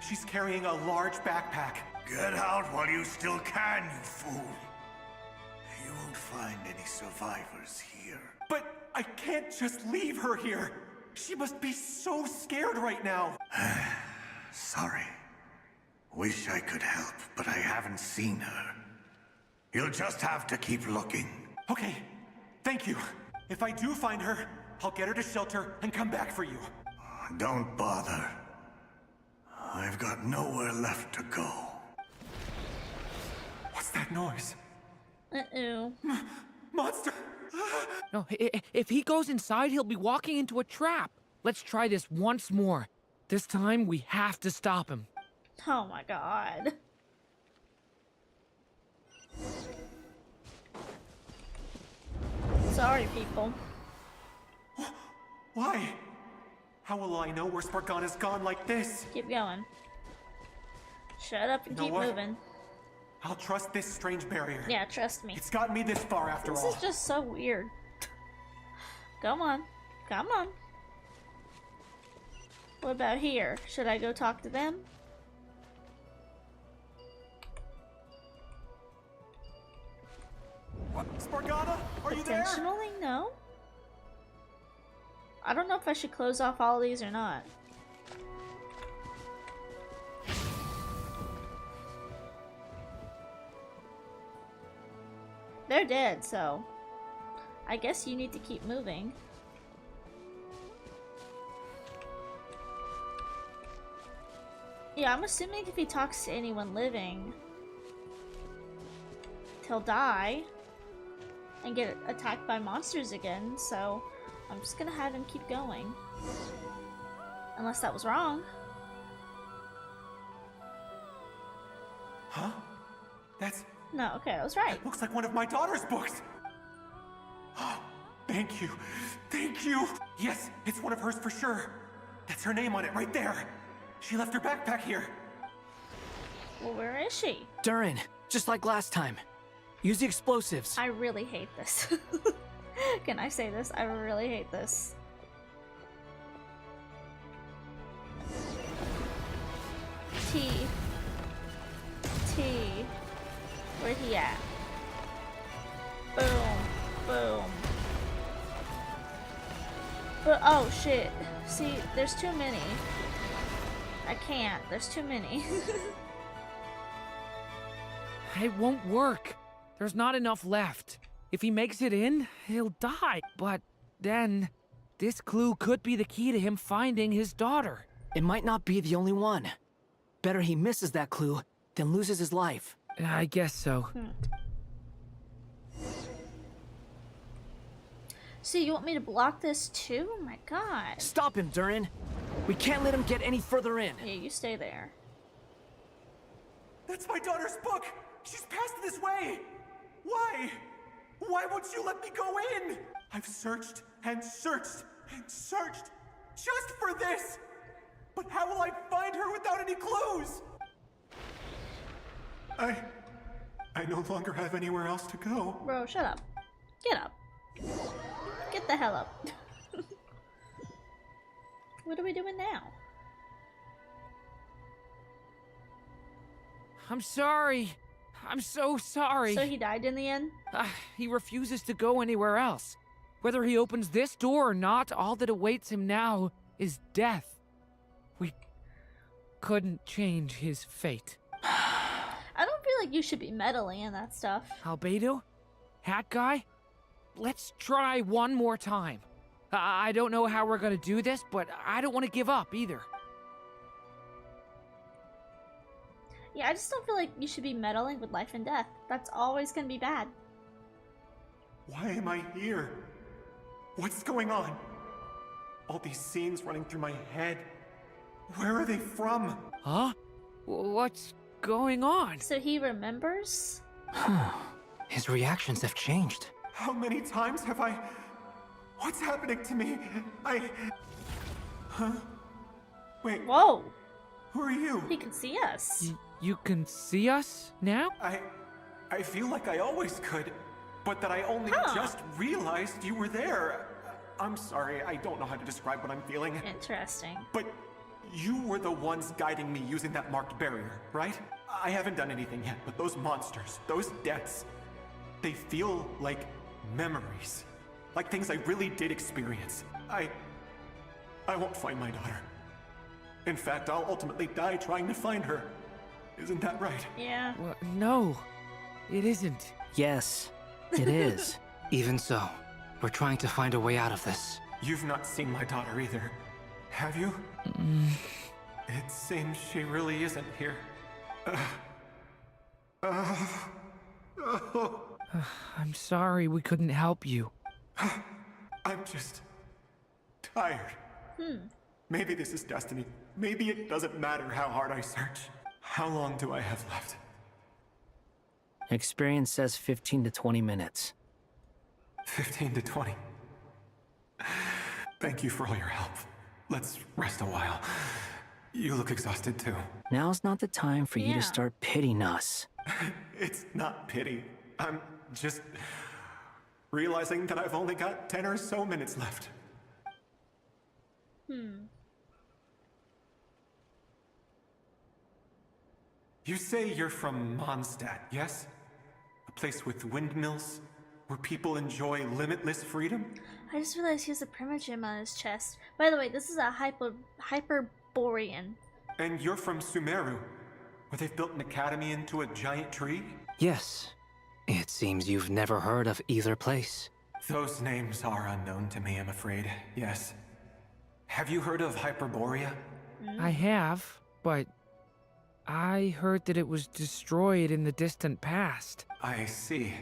She's carrying a large backpack.
Get out while you still can, you fool. You won't find any survivors here.
But I can't just leave her here. She must be so scared right now.
Sorry. Wish I could help, but I haven't seen her. You'll just have to keep looking.
Okay, thank you. If I do find her, I'll get her to shelter and come back for you.
Don't bother. I've got nowhere left to go.
What's that noise?
Uh-oh.
Monster!
No, if he goes inside, he'll be walking into a trap. Let's try this once more. This time, we have to stop him.
Oh my god. Sorry, people.
Why? How will I know where Spargana's gone like this?
Keep going. Shut up and
You know
keep
what?
moving.
I'll trust this strange barrier.
Yeah, trust me.
It's gotten me this far after
This
all.
is just so weird. Come on. Come on. What about here? Should I go talk to them? Intentionally? No. I don't know if I should close off all of these or not. They're dead, so I guess you need to keep moving. Yeah, I'm assuming if he talks to anyone living, he'll die and get attacked by monsters again, so I'm just gonna have him keep going. Unless that was wrong.
Huh? That's...
No, okay, I was right.
That looks like one of my daughter's books! Thank you. Thank you! Yes, it's one of hers for sure. That's her name on it right there. She left her backpack here.
Well, where is she?
Durin, just like last time. Use the explosives.
I really hate this. Can I say this? I really hate this. T. Where'd he at? Boom. Boom. But, oh shit. See, there's too many. I can't. There's too many.
It won't work. There's not enough left. If he makes it in, he'll die. But then, this clue could be the key to him finding his daughter.
It might not be the only one. Better he misses that clue than loses his life.
I guess so.
So you want me to block this too? Oh my god.
Stop him, Durin. We can't let him get any further in.
Yeah, you stay there.
That's my daughter's book! She's passed this way! Why? Why won't you let me go in? I've searched and searched and searched just for this! But how will I find her without any clues? I no longer have anywhere else to go.
Bro, shut up. Get up. Get the hell up. What are we doing now?
I'm sorry. I'm so sorry.
So he died in the end?
He refuses to go anywhere else. Whether he opens this door or not, all that awaits him now is death. We couldn't change his fate.
I don't feel like you should be meddling in that stuff.
Albedo? Hat guy? Let's try one more time. I don't know how we're gonna do this, but I don't want to give up either.
Yeah, I just don't feel like you should be meddling with life and death. That's always gonna be bad.
Why am I here? What's going on? All these scenes running through my head. Where are they from?
Huh? What's going on?
So he remembers?
His reactions have changed.
How many times have I... What's happening to me? Huh? Wait.
Whoa.
Who are you?
He can see us.
You can see us now?
I feel like I always could, but that I only just realized you were there. I'm sorry, I don't know how to describe what I'm feeling.
Interesting.
But you were the ones guiding me using that marked barrier, right? I haven't done anything yet, but those monsters, those deaths, they feel like memories. Like things I really did experience. I won't find my daughter. In fact, I'll ultimately die trying to find her. Isn't that right?
Yeah.
Well, no, it isn't.
Yes, it is.
Even so, we're trying to find a way out of this.
You've not seen my daughter either, have you? It seems she really isn't here.
I'm sorry we couldn't help you.
I'm just tired. Maybe this is destiny. Maybe it doesn't matter how hard I search. How long do I have left?
Experience says 15 to 20 minutes.
15 to 20. Thank you for all your help. Let's rest a while. You look exhausted too.
Now's not the time for you
Yeah.
to start pitying us.
It's not pity. I'm just realizing that I've only got 10 or so minutes left. You say you're from Mondstadt, yes? A place with windmills where people enjoy limitless freedom?
I just realized he has a primogen on his chest. By the way, this is a Hyperborean.
And you're from Sumeru, where they've built an academy into a giant tree?
Yes. It seems you've never heard of either place.
Those names are unknown to me, I'm afraid. Yes. Have you heard of Hyperborea?
I have, but I heard that it was destroyed in the distant past.
I see.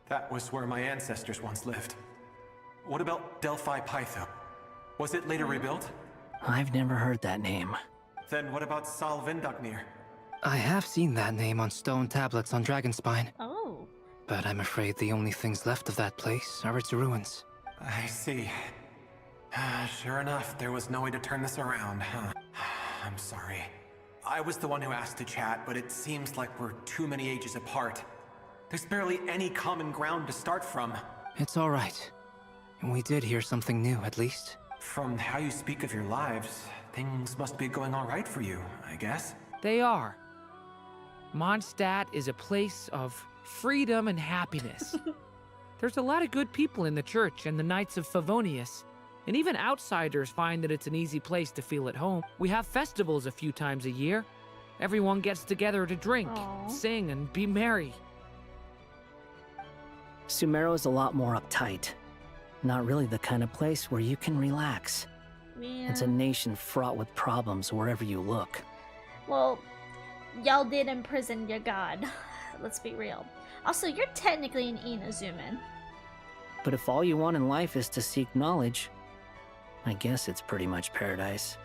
That was where my ancestors once lived. What about Delphi Pytho? Was it later rebuilt?
I've never heard that name.
Then what about Sal Vindaknir?
I have seen that name on stone tablets on Dragonspine.
Oh.
But I'm afraid the only things left of that place are its ruins.
I see. Sure enough, there was no way to turn this around, huh? I'm sorry. I was the one who asked to chat, but it seems like we're too many ages apart. There's barely any common ground to start from.
It's all right. We did hear something new, at least.
From how you speak of your lives, things must be going all right for you, I guess.
They are. Mondstadt is a place of freedom and happiness. There's a lot of good people in the church and the Knights of Favonius, and even outsiders find that it's an easy place to feel at home. We have festivals a few times a year. Everyone gets together to drink, sing, and be merry.
Sumeru is a lot more uptight. Not really the kind of place where you can relax.
Yeah.
It's a nation fraught with problems wherever you look.
Well, y'all did imprison your god. Let's be real. Also, you're technically an Inazuman.
But if all you want in life is to seek knowledge, I guess it's pretty much paradise.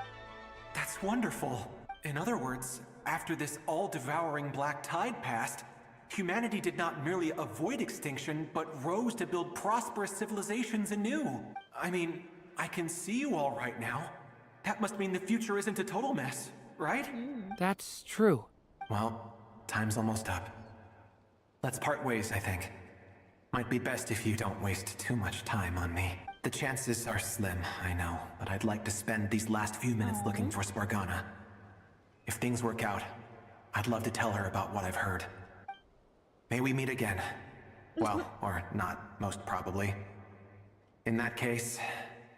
That's wonderful. In other words, after this all-devouring black tide passed, humanity did not merely avoid extinction, but rose to build prosperous civilizations anew. I mean, I can see you all right now. That must mean the future isn't a total mess, right?
That's true.
Well, time's almost up. Let's part ways, I think. Might be best if you don't waste too much time on me. The chances are slim, I know, but I'd like to spend these last few minutes looking for Spargana. If things work out, I'd love to tell her about what I've heard. May we meet again. Well, or not, most probably. In that case,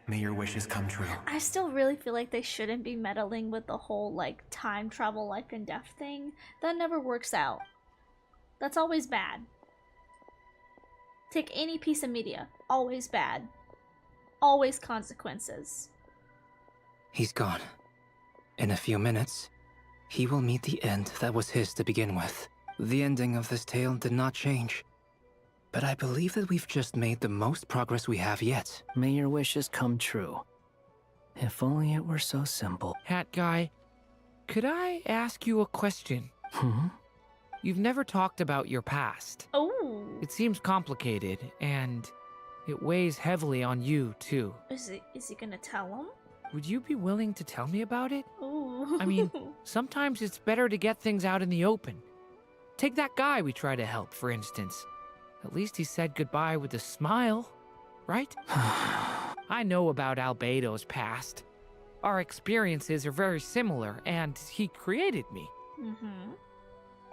may your wishes come true.
I still really feel like they shouldn't be meddling with the whole, like, time travel, life and death thing. That never works out. That's always bad. Take any piece of media. Always bad. Always consequences.
He's gone. In a few minutes, he will meet the end that was his to begin with. The ending of this tale did not change. But I believe that we've just made the most progress we have yet.
May your wishes come true. If only it were so simple.
Hat guy, could I ask you a question? You've never talked about your past.
Oh.
It seems complicated, and it weighs heavily on you, too.
Is he gonna tell him?
Would you be willing to tell me about it?
Ooh.
I mean, sometimes it's better to get things out in the open. Take that guy we try to help, for instance. At least he said goodbye with a smile, right? I know about Albedo's past. Our experiences are very similar, and he created me.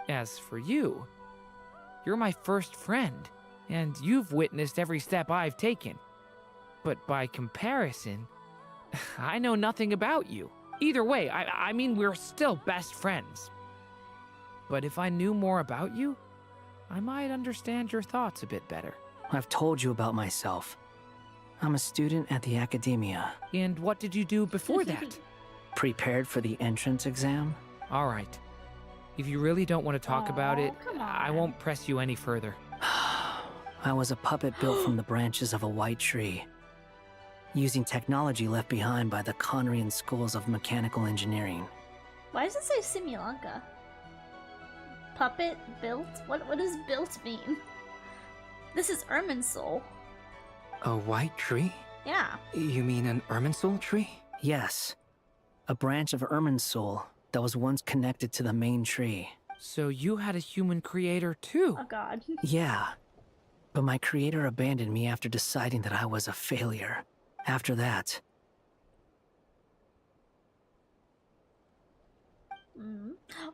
As for you, you're my first friend, and you've witnessed every step I've taken. But by comparison, I know nothing about you. Either way, I mean, we're still best friends. But if I knew more about you, I might understand your thoughts a bit better.
I've told you about myself. I'm a student at the academia.
And what did you do before that?
Prepared for the entrance exam?
All right. If you really don't want to talk about it,
come
I
on.
won't press you any further.
I was a puppet built from the branches of a white tree, using technology left behind by the Conrian schools of mechanical engineering.
Why does it say Simulanka? Puppet? Built? What does built mean? This is Irminsul.
A white tree?
Yeah.
You mean an Irminsul tree?
Yes. A branch of Irminsul that was once connected to the main tree.
So you had a human creator too?
Oh god.
Yeah. But my creator abandoned me after deciding that I was a failure. After that,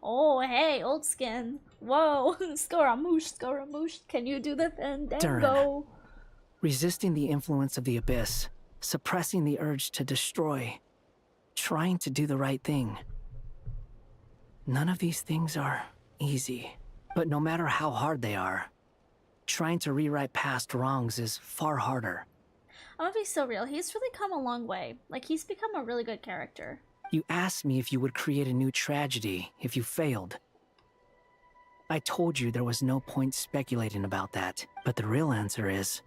Oh, hey, old skin. Whoa, Scaramouche. Can you do the fandango?
Resisting the influence of the abyss, suppressing the urge to destroy, trying to do the right thing. None of these things are easy, but no matter how hard they are, trying to rewrite past wrongs is far harder.
I'm gonna be so real. He's really come a long way. Like, he's become a really good character.
You asked me if you would create a new tragedy if you failed. I told you there was no point speculating about that, but the real answer is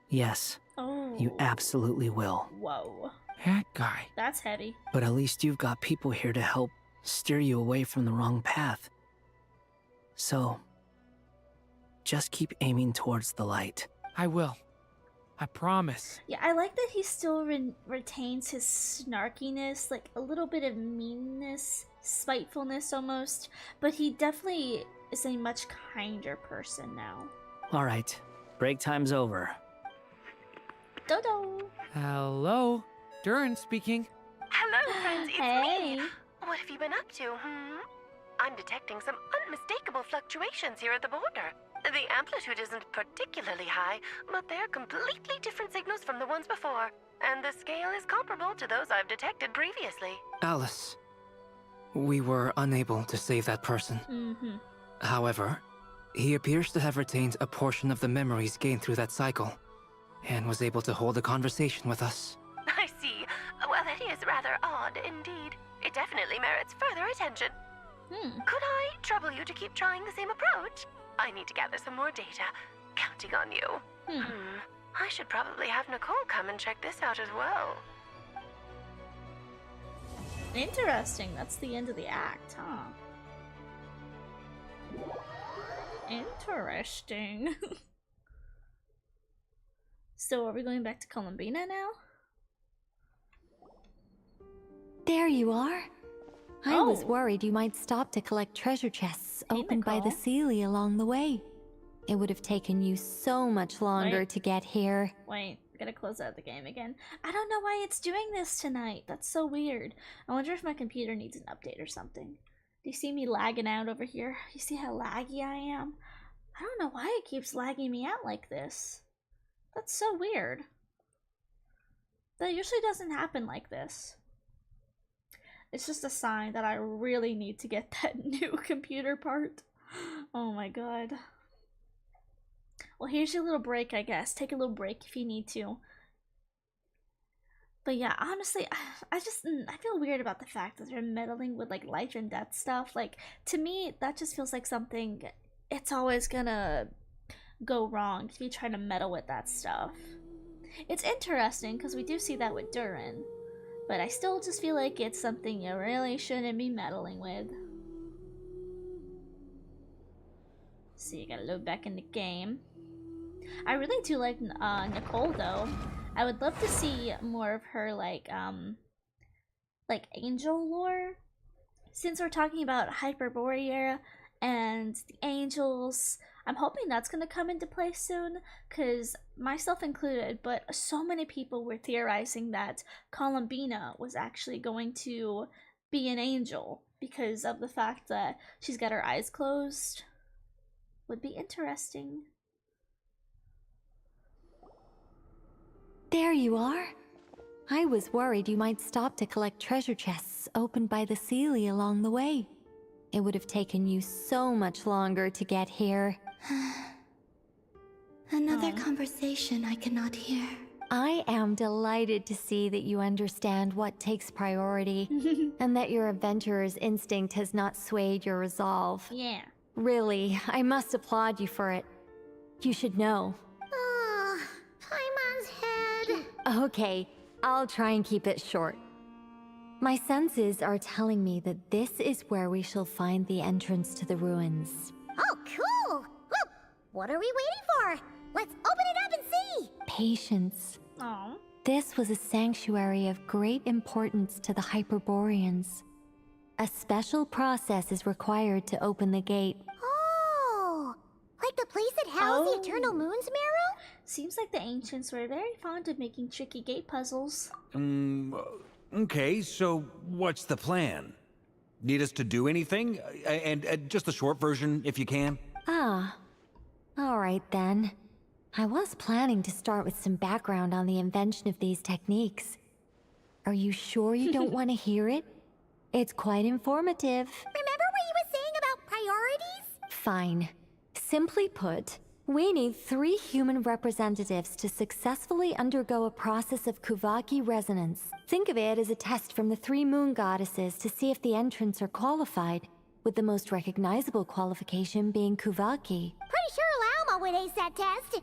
yes.
Oh.
You absolutely will.
Whoa.
That guy.
That's heavy.
But at least you've got people here to help steer you away from the wrong path. So, just keep aiming towards the light.
I will. I promise.
Yeah, I like that he still retains his snarkiness, like a little bit of meanness, spitefulness almost, but he definitely is a much kinder person now.
All right, break time's over.
Dodo!
Hello? Durin speaking.
Hello, friends, it's
Hey.
me. What have you been up to, I'm detecting some unmistakable fluctuations here at the border. The amplitude isn't particularly high, but they're completely different signals from the ones before. And the scale is comparable to those I've detected previously.
Alice, we were unable to save that person. However, he appears to have retained a portion of the memories gained through that cycle, and was able to hold a conversation with us.
I see. Well, that is rather odd indeed. It definitely merits further attention. Could I trouble you to keep trying the same approach? I need to gather some more data. Counting on you. I should probably have Nicole come and check this out as well.
Interesting. That's the end of the act, huh? Interesting. So are we going back to Columbina now?
There you are. I was worried you might stop to collect treasure chests opened by the Seelie along the way. It would have taken you so much longer to get here.
Wait, gotta close out the game again. I don't know why it's doing this tonight. That's so weird. I wonder if my computer needs an update or something. Do you see me lagging out over here? You see how laggy I am? I don't know why it keeps lagging me out like this. That's so weird. That usually doesn't happen like this. It's just a sign that I really need to get that new computer part. Oh my god. Well, here's your little break, I guess. Take a little break if you need to. But yeah, honestly, I feel weird about the fact that they're meddling with like life and death stuff. Like, to me, that just feels like something, it's always gonna go wrong if you try to meddle with that stuff. It's interesting because we do see that with Durin. But I still just feel like it's something you really shouldn't be meddling with. So you gotta load back in the game. I really do like Nicole though. I would love to see more of her like angel lore. Since we're talking about Hyperborea and the angels, I'm hoping that's gonna come into play soon, because myself included, but so many people were theorizing that Columbina was actually going to be an angel because of the fact that she's got her eyes closed. Would be interesting.
There you are. I was worried you might stop to collect treasure chests opened by the Seelie along the way. It would have taken you so much longer to get here.
Another conversation I cannot hear.
I am delighted to see that you understand what takes priority and that your adventurer's instinct has not swayed your resolve.
Yeah.
Really, I must applaud you for it. You should know.
Paimon's head.
Okay, I'll try and keep it short. My senses are telling me that this is where we shall find the entrance to the ruins.
Oh, cool! Well, what are we waiting for? Let's open it up and see!
Patience.
Aww.
This was a sanctuary of great importance to the Hyperboreans. A special process is required to open the gate.
Oh! Like the place that housed the Eternal Moon's Marrow?
Seems like the ancients were very fond of making tricky gate puzzles.
Okay, so what's the plan? Need us to do anything? And just the short version, if you can.
Ah, alright then. I was planning to start with some background on the invention of these techniques. Are you sure you don't want to hear it? It's quite informative.
Remember what you were saying about priorities?
Fine. Simply put, we need 3 human representatives to successfully undergo a process of Kuvaki resonance. Think of it as a test from the 3 moon goddesses to see if the entrants are qualified, with the most recognizable qualification being Kuvaki.
Pretty sure Lauma would ace that test.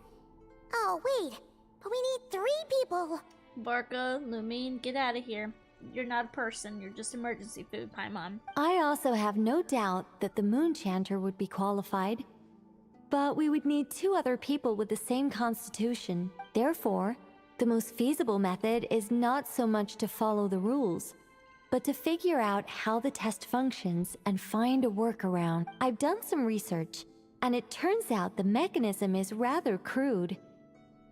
Oh, wait. But we need 3 people.
Barca, Lumine, get out of here. You're not a person, you're just emergency food, Paimon.
I also have no doubt that the Moon Chanter would be qualified. But we would need 2 other people with the same constitution. Therefore, the most feasible method is not so much to follow the rules, but to figure out how the test functions and find a workaround. I've done some research, and it turns out the mechanism is rather crude.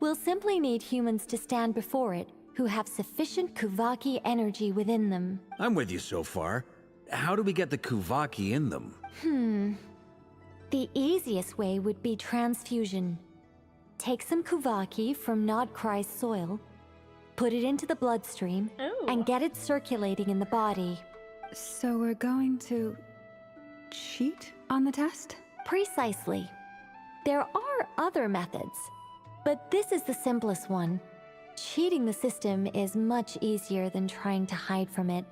We'll simply need humans to stand before it who have sufficient Kuvaki energy within them.
I'm with you so far. How do we get the Kuvaki in them?
The easiest way would be transfusion. Take some Kuvaki from Nodcry's soil, put it into the bloodstream, and get it circulating in the body.
So we're going to cheat on the test?
Precisely. There are other methods, but this is the simplest one. Cheating the system is much easier than trying to hide from it.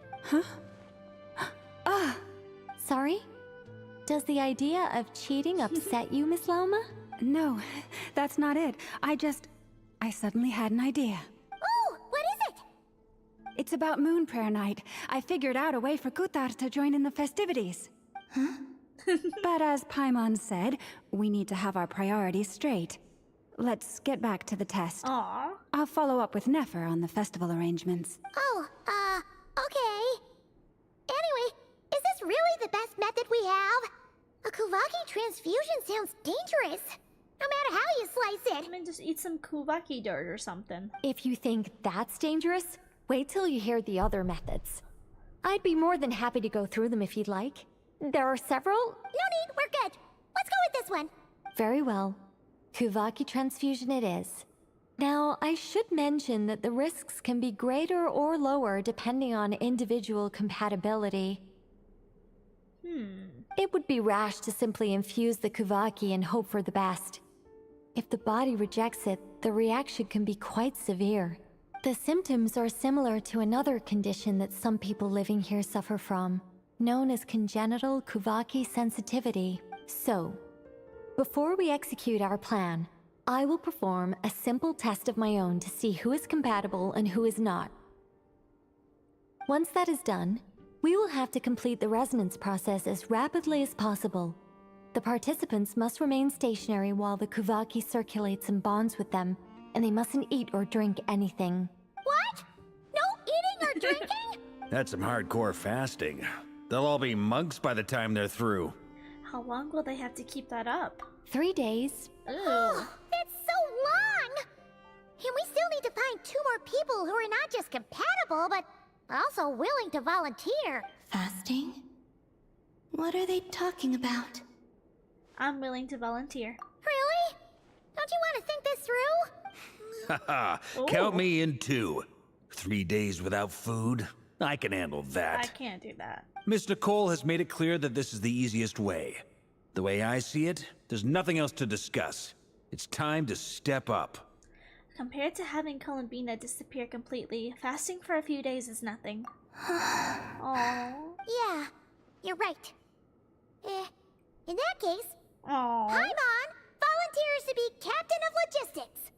Ah!
Sorry? Does the idea of cheating upset you, Miss Lauma?
No, that's not it. I suddenly had an idea.
Oh, what is it?
It's about Moon Prayer Night. I figured out a way for Kutar to join in the festivities. But as Paimon said, we need to have our priorities straight. Let's get back to the test.
Aww.
I'll follow up with Nefer on the festival arrangements.
Oh, okay. Anyway, is this really the best method we have? A Kuvaki transfusion sounds dangerous. No matter how you slice it.
I mean, just eat some Kuvaki dirt or something.
If you think that's dangerous, wait till you hear the other methods. I'd be more than happy to go through them if you'd like. There are several.
No need, we're good. Let's go with this one.
Very well. Kuvaki transfusion it is. Now, I should mention that the risks can be greater or lower depending on individual compatibility. It would be rash to simply infuse the Kuvaki and hope for the best. If the body rejects it, the reaction can be quite severe. The symptoms are similar to another condition that some people living here suffer from, known as congenital Kuvaki sensitivity. So, before we execute our plan, I will perform a simple test of my own to see who is compatible and who is not. Once that is done, we will have to complete the resonance process as rapidly as possible. The participants must remain stationary while the Kuvaki circulates and bonds with them, and they mustn't eat or drink anything.
What? No eating or drinking?
That's some hardcore fasting. They'll all be monks by the time they're through.
How long will they have to keep that up?
3 days.
Ew.
That's so long! And we still need to find 2 more people who are not just compatible, but also willing to volunteer.
Fasting? What are they talking about?
I'm willing to volunteer.
Really? Don't you want to think this through?
Haha, count me in too. 3 days without food? I can handle that.
I can't do that.
Miss Nicole has made it clear that this is the easiest way. The way I see it, there's nothing else to discuss. It's time to step up.
Compared to having Columbina disappear completely, fasting for a few days is nothing. Aww.
Yeah, you're right. In that case,
Aww.
Paimon volunteers to be captain of logistics.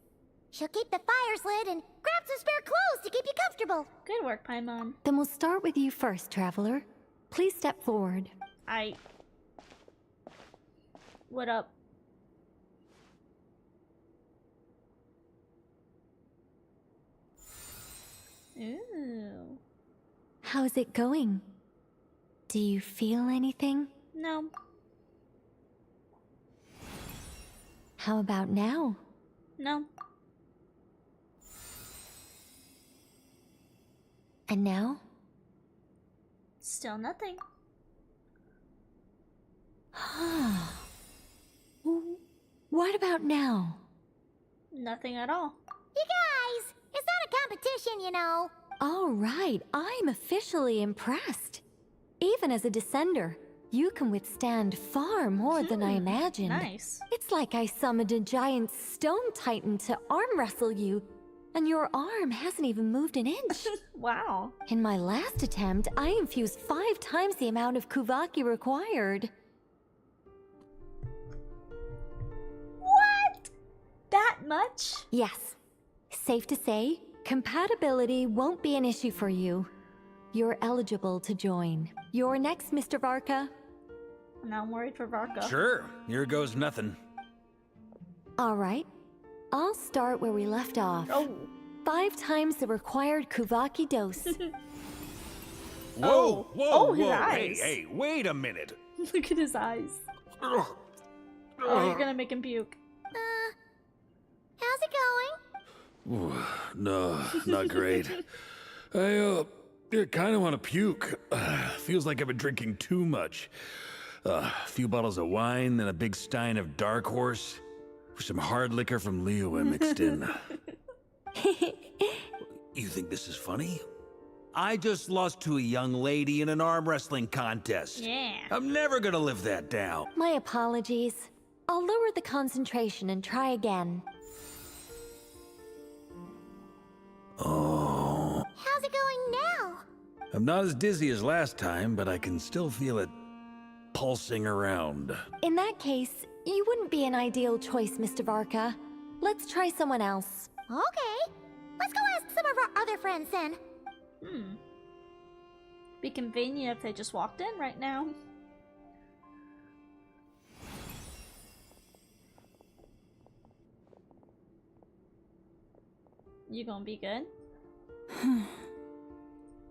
She'll keep the fires lit and grab some spare clothes to keep you comfortable.
Good work, Paimon.
Then we'll start with you first, Traveler. Please step forward.
What up? Ooh.
How's it going? Do you feel anything?
No.
How about now?
No.
And now?
Still nothing.
what about now?
Nothing at all.
You guys, it's not a competition, you know.
All right, I'm officially impressed. Even as a descender, you can withstand far more than I imagined.
Nice.
It's like I summoned a giant stone titan to arm wrestle you, and your arm hasn't even moved an inch.
Wow.
In my last attempt, I infused 5 times the amount of Kuvaki required.
What? That much?
Yes. Safe to say, compatibility won't be an issue for you. You're eligible to join. You're next, Mr. Varka.
Now I'm worried for Varka.
Sure, here goes nothing.
All right. I'll start where we left off.
Oh.
5 times the required Kuvaki dose.
Whoa, whoa,
Oh, his
whoa,
eyes.
hey, wait a minute.
Look at his eyes. Oh, you're gonna make him puke.
How's it going?
Ooh, no, not great. I kind of want to puke. Feels like I've been drinking too much. A few bottles of wine, then a big stein of Dark Horse. Some hard liquor from Leo I mixed in. You think this is funny? I just lost to a young lady in an arm wrestling contest.
Yeah.
I'm never gonna live that down.
My apologies. I'll lower the concentration and try again.
Oh.
How's it going now?
I'm not as dizzy as last time, but I can still feel it pulsing around.
In that case, you wouldn't be an ideal choice, Mr. Varka. Let's try someone else.
Okay. Let's go ask some of our other friends then.
Be convenient if they just walked in right now. You gonna be good?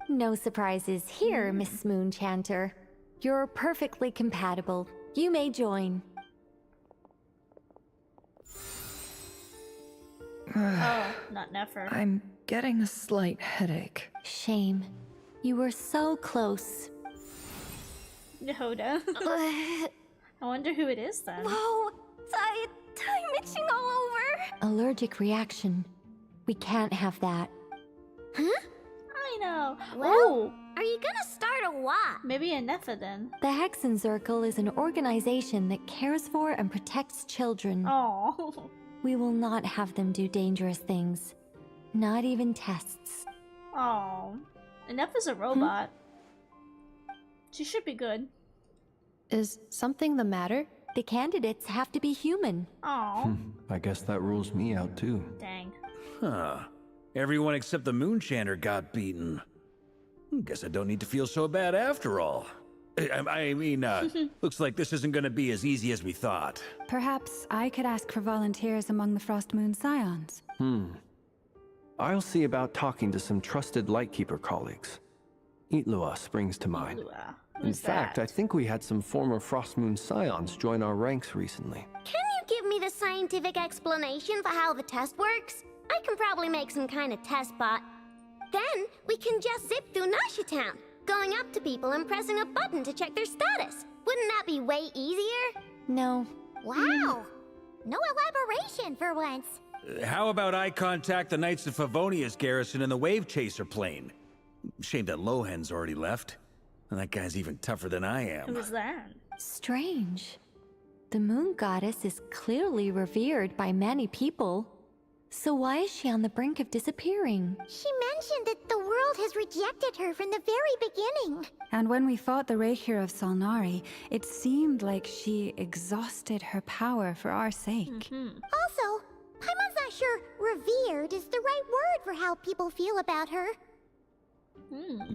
No surprises here, Miss Moonchanter. You're perfectly compatible. You may join.
Oh, not never.
I'm getting a slight headache.
Shame. You were so close.
Yehoda. I wonder who it is then.
Whoa! I'm itching all over! Allergic reaction. We can't have that.
Huh?
I know.
Well, are you gonna start a what?
Maybe a Nepha then.
The Hexen Circle is an organization that cares for and protects children.
Oh.
We will not have them do dangerous things. Not even tests.
Oh. Nepha's a robot. She should be good.
Is something the matter?
The candidates have to be human.
Oh.
I guess that rules me out too.
Dang.
Huh. Everyone except the Moonchanter got beaten. Guess I don't need to feel so bad after all. I mean, looks like this isn't gonna be as easy as we thought.
Perhaps I could ask for volunteers among the Frost Moon Scions.
I'll see about talking to some trusted Lightkeeper colleagues. Itlua springs to mind. In fact, I think we had some former Frost Moon Scions join our ranks recently.
Can you give me the scientific explanation for how the test works? I can probably make some kind of test bot. Then we can just zip through Nasha Town, going up to people and pressing a button to check their status. Wouldn't that be way easier?
No.
Wow. No elaboration for once.
How about I contact the Knights of Favonia's garrison in the Wave Chaser plane? Shame that Lohan's already left. And that guy's even tougher than I am.
Who's that?
Strange. The moon goddess is clearly revered by many people. So why is she on the brink of disappearing?
She mentioned that the world has rejected her from the very beginning.
And when we fought the Reikir of Solnari, it seemed like she exhausted her power for our sake.
Also, Paimon's not sure revered is the right word for how people feel about her.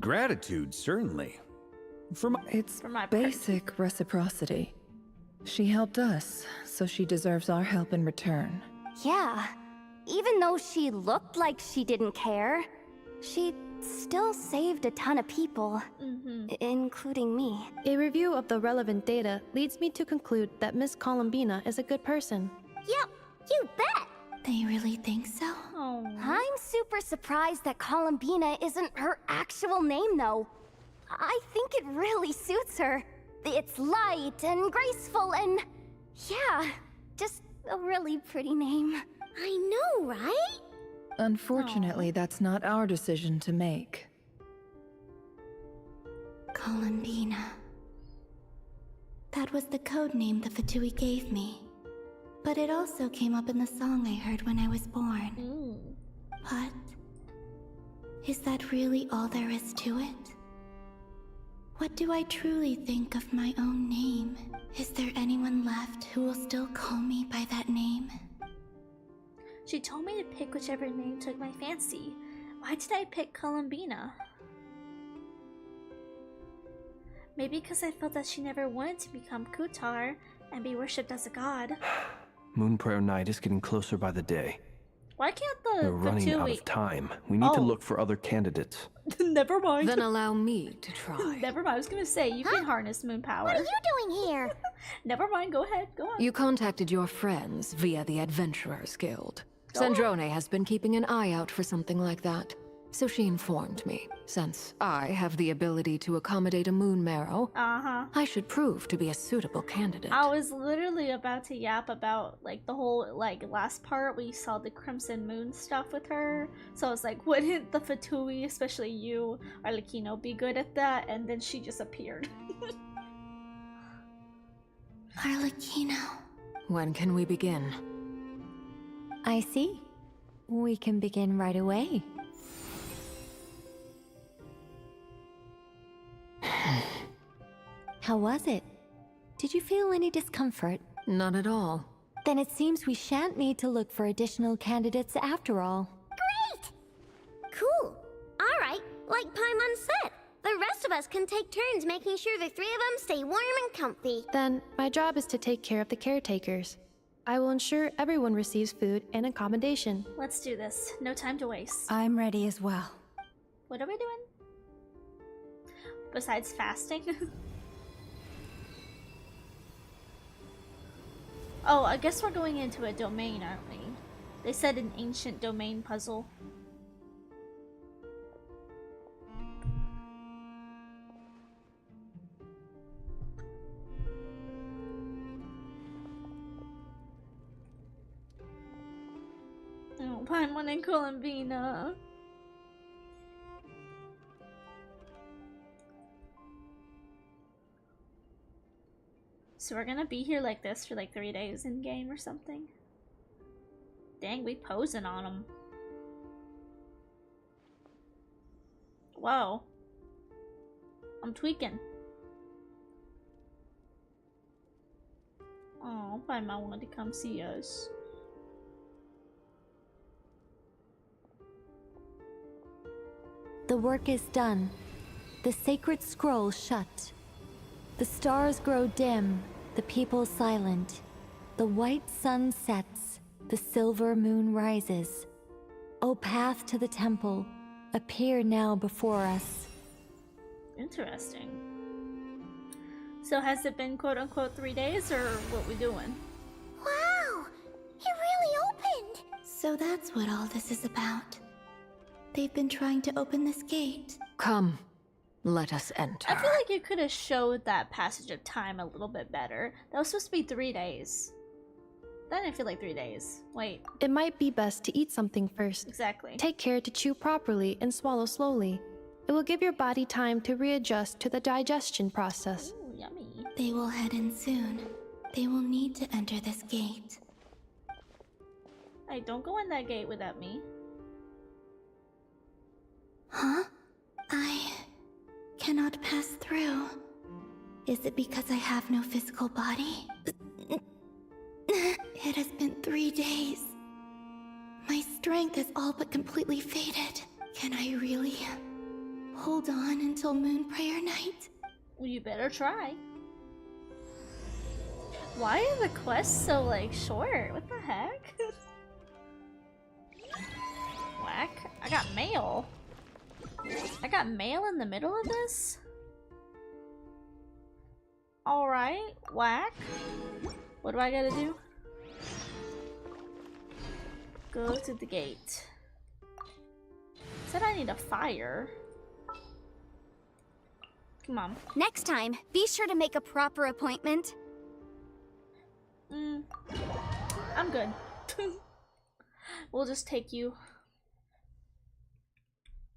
Gratitude, certainly.
It's basic reciprocity. She helped us, so she deserves our help in return.
Yeah. Even though she looked like she didn't care, she still saved a ton of people, including me.
A review of the relevant data leads me to conclude that Miss Columbina is a good person.
Yep, you bet!
They really think so?
Oh.
I'm super surprised that Columbina isn't her actual name, though. I think it really suits her. It's light and graceful and... yeah, just
A really pretty name. I know, right?
Unfortunately, that's not our decision to make.
Columbina. That was the code name the Fatui gave me. But it also came up in the song I heard when I was born. But is that really all there is to it? What do I truly think of my own name? Is there anyone left who will still call me by that name?
She told me to pick whichever name took my fancy. Why did I pick Columbina? Maybe because I felt that she never wanted to become Kutar and be worshipped as a god.
Moon Prayer Night is getting closer by the day.
Why can't the
We're running out of time. We need to look for other candidates.
Never mind.
Then allow me to try.
Never mind. I was gonna say you can harness moon power.
What are you doing here?
Never mind. Go ahead. Go on.
You contacted your friends via the Adventurers Guild. Sandrone has been keeping an eye out for something like that. So she informed me. Since I have the ability to accommodate a moon marrow, I should prove to be a suitable candidate.
I was literally about to yap about like the whole last part we saw the Crimson Moon stuff with her. So I was like, wouldn't the Fatui, especially you, Arlecchino, be good at that? And then she just appeared.
Arlecchino.
When can we begin?
I see. We can begin right away. How was it? Did you feel any discomfort?
Not at all.
Then it seems we shan't need to look for additional candidates after all.
Great! Cool. Alright, like Paimon said, the rest of us can take turns making sure the three of them stay warm and comfy.
Then my job is to take care of the caretakers. I will ensure everyone receives food and accommodation.
Let's do this. No time to waste.
I'm ready as well.
What are we doing? Besides fasting? Oh, I guess we're going into a domain, aren't we? They said an ancient domain puzzle. Oh, Paimon and Columbina. So we're gonna be here like this for like 3 days in game or something. Dang, we posing on them. Whoa. I'm tweaking. Oh, Paimon wanted to come see us.
The work is done. The sacred scroll shut. The stars grow dim, the people silent. The white sun sets, the silver moon rises. O path to the temple, appear now before us.
Interesting. So has it been quote-unquote 3 days, or what we doing?
Wow! It really opened!
So that's what all this is about. They've been trying to open this gate.
Come, let us enter.
I feel like you could have showed that passage of time a little bit better. That was supposed to be 3 days. That didn't feel like 3 days. Wait.
It might be best to eat something first.
Exactly.
Take care to chew properly and swallow slowly. It will give your body time to readjust to the digestion process.
Ooh, yummy.
They will head in soon. They will need to enter this gate.
Hey, don't go in that gate without me.
Huh? I cannot pass through. Is it because I have no physical body? It has been 3 days. My strength is all but completely faded. Can I really hold on until Moon Prayer Night?
Well, you better try. Why are the quests so, like, short? What the heck? Whack. I got mail. I got mail in the middle of this? Alright, whack. What do I gotta do? Go to the gate. Said I need a fire. Come on.
Next time, be sure to make a proper appointment.
I'm good. We'll just take you.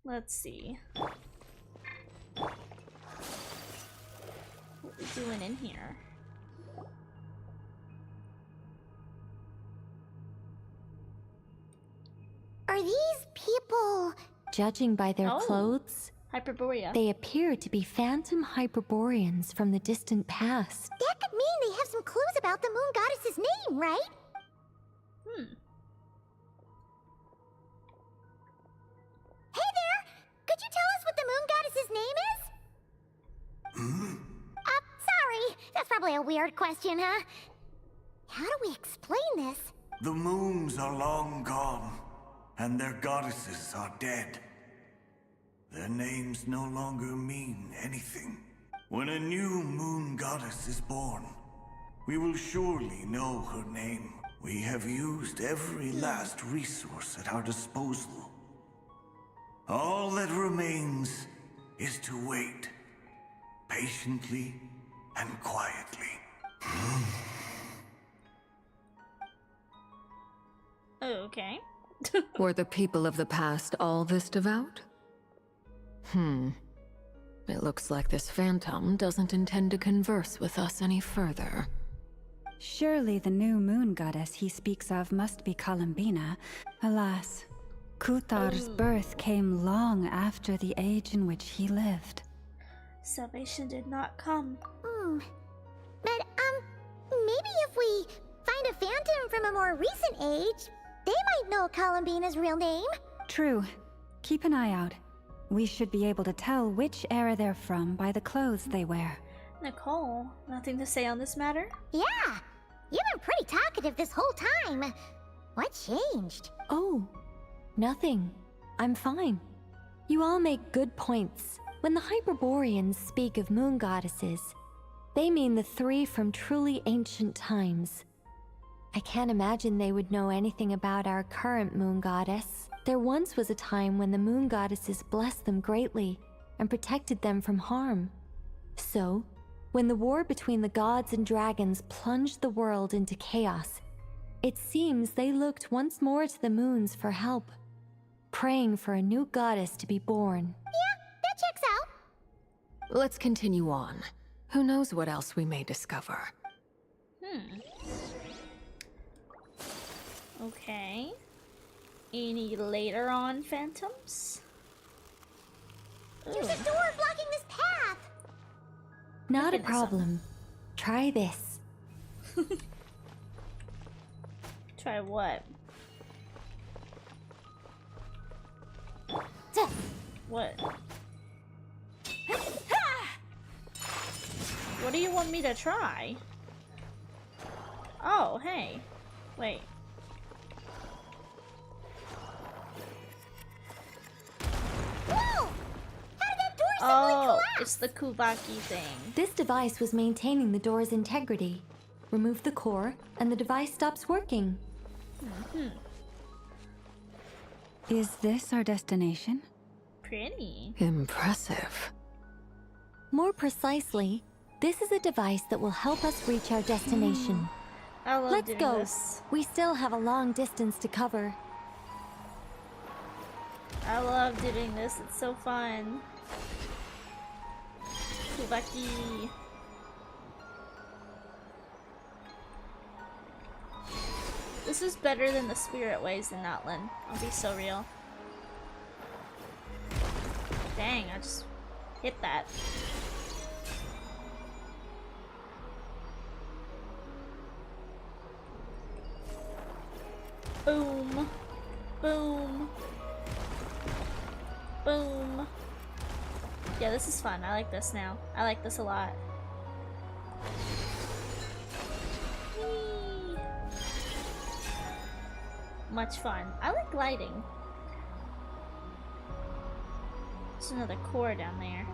Let's see. What we doing in here?
Are these people...
Judging by their clothes,
Hyperborea.
They appear to be phantom Hyperboreans from the distant past.
That could mean they have some clues about the moon goddess's name, right? Hey there! Could you tell us what the moon goddess's name is? Sorry. That's probably a weird question, huh? How do we explain this?
The moons are long gone, and their goddesses are dead. Their names no longer mean anything. When a new moon goddess is born, we will surely know her name. We have used every last resource at our disposal. All that remains is to wait, patiently and quietly.
Okay.
Were the people of the past all this devout? It looks like this phantom doesn't intend to converse with us any further.
Surely the new moon goddess he speaks of must be Columbina. Alas, Kutar's birth came long after the age in which he lived.
Salvation did not come.
But, maybe if we find a phantom from a more recent age, they might know Columbina's real name.
True. Keep an eye out. We should be able to tell which era they're from by the clothes they wear.
Nicole, nothing to say on this matter?
Yeah, you've been pretty talkative this whole time. What changed?
Oh, nothing. I'm fine. You all make good points. When the Hyperboreans speak of moon goddesses, they mean the three from truly ancient times. I can't imagine they would know anything about our current moon goddess. There once was a time when the moon goddesses blessed them greatly and protected them from harm. So, when the war between the gods and dragons plunged the world into chaos, it seems they looked once more to the moons for help, praying for a new goddess to be born.
Yeah, that checks out.
Let's continue on. Who knows what else we may discover?
Okay. Any later on phantoms?
There's a door blocking this path!
Not a problem. Try this.
Try what? What? What do you want me to try? Oh, hey. Wait.
Whoa! How did that door
Oh,
suddenly collapse?
it's the Kubaki thing.
This device was maintaining the door's integrity. Remove the core, and the device stops working.
Is this our destination?
Pretty.
Impressive.
More precisely, this is a device that will help us reach our destination.
I love
Let's
doing
go.
this.
We still have a long distance to cover.
I love doing this. It's so fun. Kubaki. This is better than the spirit ways in Outland. I'll be so real. Dang, I just hit that. Boom. Boom. Boom. Yeah, this is fun. I like this now. I like this a lot. Whee! Much fun. I like gliding. There's another core down there.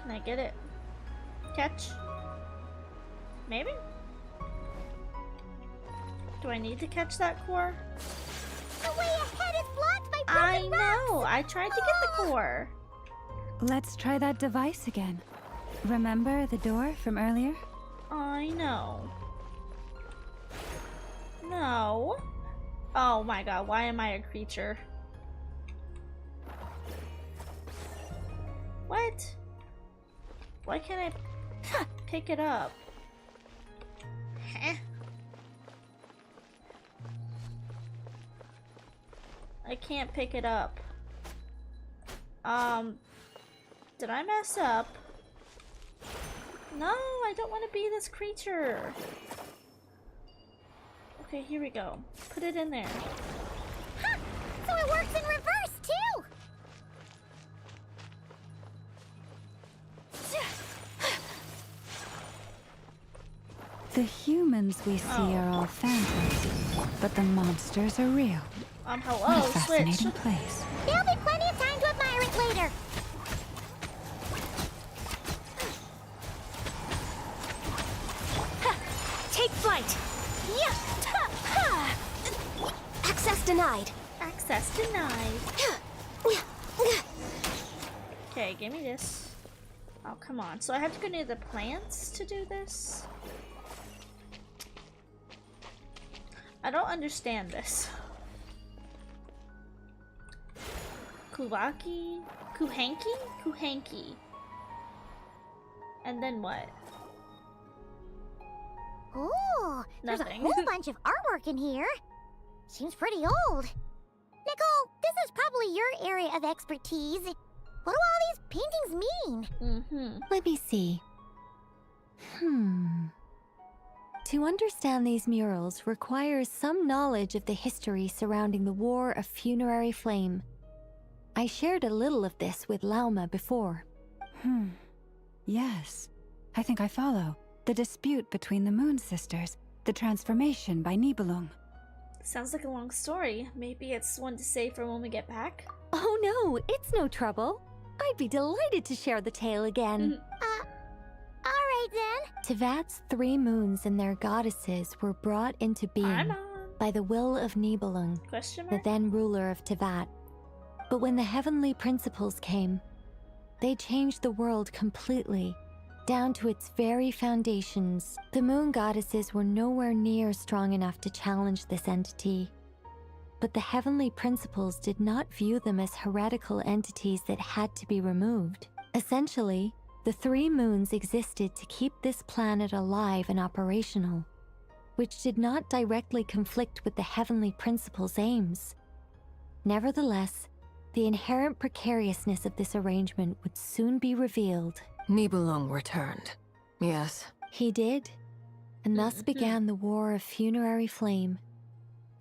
Can I get it? Catch? Maybe? Do I need to catch that core?
The way ahead is blocked by
I
broken
know! I tried to get the core.
Let's try that device again. Remember the door from earlier?
I know. No. Oh my god, why am I a creature? What? Why can't I pick it up? Huh? I can't pick it up. Did I mess up? No, I don't want to be this creature. Okay, here we go. Put it in there.
Ha! So it works in reverse, too!
The humans we see are all phantoms, but the monsters are real.
Hello,
what a fascinating
Switch.
place.
There'll be plenty of time to admire it later.
Take flight! Yeah. Access denied.
Access denied. Okay, give me this. Oh, come on. So I have to go near the plants to do this? I don't understand this. Kuwaki? Kuhanki? Kuhanki. And then what?
Ooh, there's a
Nothing.
whole bunch of artwork in here. Seems pretty old. Nicole, this is probably your area of expertise. What do all these paintings mean?
Mm-hmm.
Let me see. To understand these murals requires some knowledge of the history surrounding the War of Funerary Flame. I shared a little of this with Lauma before.
Yes, I think I follow. The dispute between the Moon Sisters, the transformation by Nibelung.
Sounds like a long story. Maybe it's one to save for when we get back.
Oh no, it's no trouble. I'd be delighted to share the tale again.
Alright then.
Tevat's 3 moons and their goddesses were brought into being by the will of Nibelung, the then ruler of Tevat. But when the heavenly principles came, they changed the world completely, down to its very foundations. The moon goddesses were nowhere near strong enough to challenge this entity. But the heavenly principles did not view them as heretical entities that had to be removed. Essentially, the 3 moons existed to keep this planet alive and operational, which did not directly conflict with the heavenly principles' aims. Nevertheless, the inherent precariousness of this arrangement would soon be revealed.
Nibelung returned. Yes.
He did, and thus began the War of Funerary Flame,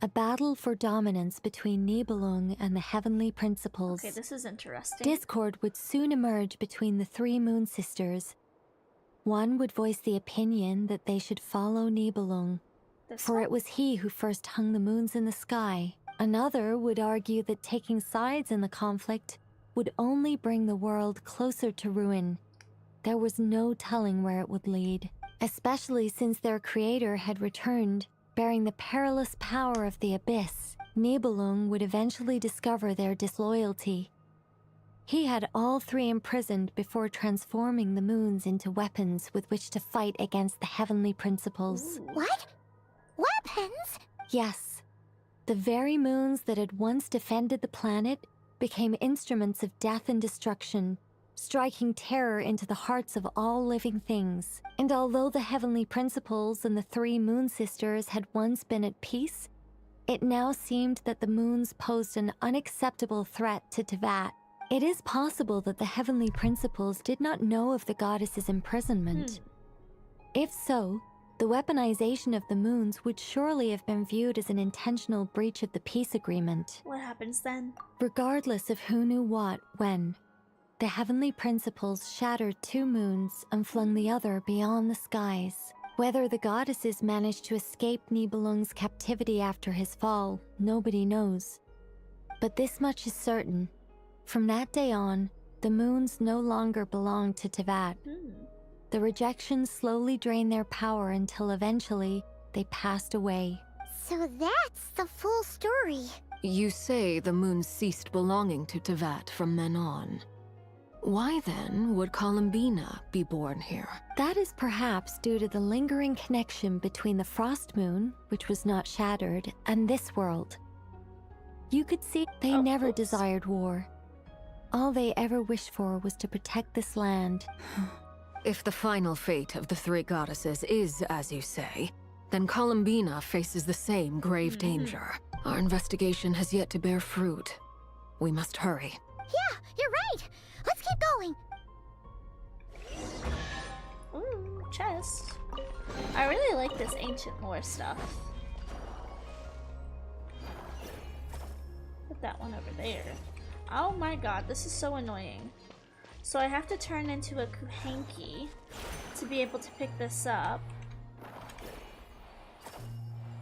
a battle for dominance between Nibelung and the heavenly principles.
Okay, this is interesting.
Discord would soon emerge between the 3 Moon Sisters. One would voice the opinion that they should follow Nibelung, for it was he who first hung the moons in the sky. Another would argue that taking sides in the conflict would only bring the world closer to ruin. There was no telling where it would lead, especially since their creator had returned, bearing the perilous power of the abyss. Nibelung would eventually discover their disloyalty. He had all 3 imprisoned before transforming the moons into weapons with which to fight against the heavenly principles.
What? Weapons?
Yes. The very moons that had once defended the planet became instruments of death and destruction, striking terror into the hearts of all living things. And although the heavenly principles and the 3 Moon Sisters had once been at peace, it now seemed that the moons posed an unacceptable threat to Tevat. It is possible that the heavenly principles did not know of the goddess's imprisonment. If so, the weaponization of the moons would surely have been viewed as an intentional breach of the peace agreement.
What happens then?
Regardless of who knew what, when, the heavenly principles shattered 2 moons and flung the other beyond the skies. Whether the goddesses managed to escape Nibelung's captivity after his fall, nobody knows. But this much is certain. From that day on, the moons no longer belonged to Tevat. The rejections slowly drained their power until eventually they passed away.
So that's the full story.
You say the moon ceased belonging to Tevat from then on. Why then would Columbina be born here?
That is perhaps due to the lingering connection between the Frost Moon, which was not shattered, and this world. You could see they never desired war. All they ever wished for was to protect this land.
If the final fate of the three goddesses is as you say, then Columbina faces the same grave danger. Our investigation has yet to bear fruit. We must hurry.
Yeah, you're right. Let's keep going.
Ooh, chest. I really like this ancient lore stuff. Put that one over there. Oh my god, this is so annoying. So I have to turn into a Kuhanki to be able to pick this up.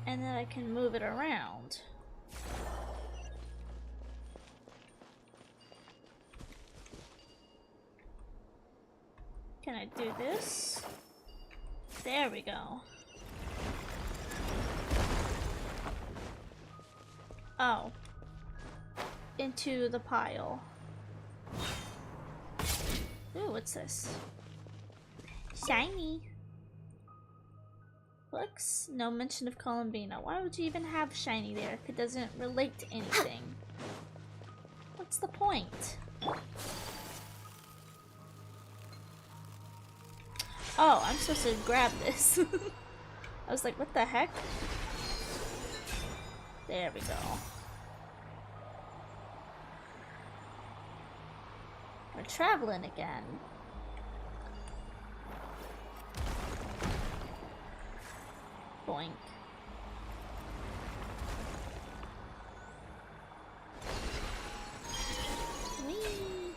And then I can move it around. Can I do this? There we go. Oh. Into the pile. Ooh, what's this? Shiny. Books? No mention of Columbina. Why would you even have shiny there if it doesn't relate to anything? What's the point? Oh, I'm supposed to grab this. I was like, what the heck? There we go. We're traveling again. Boink. Whee!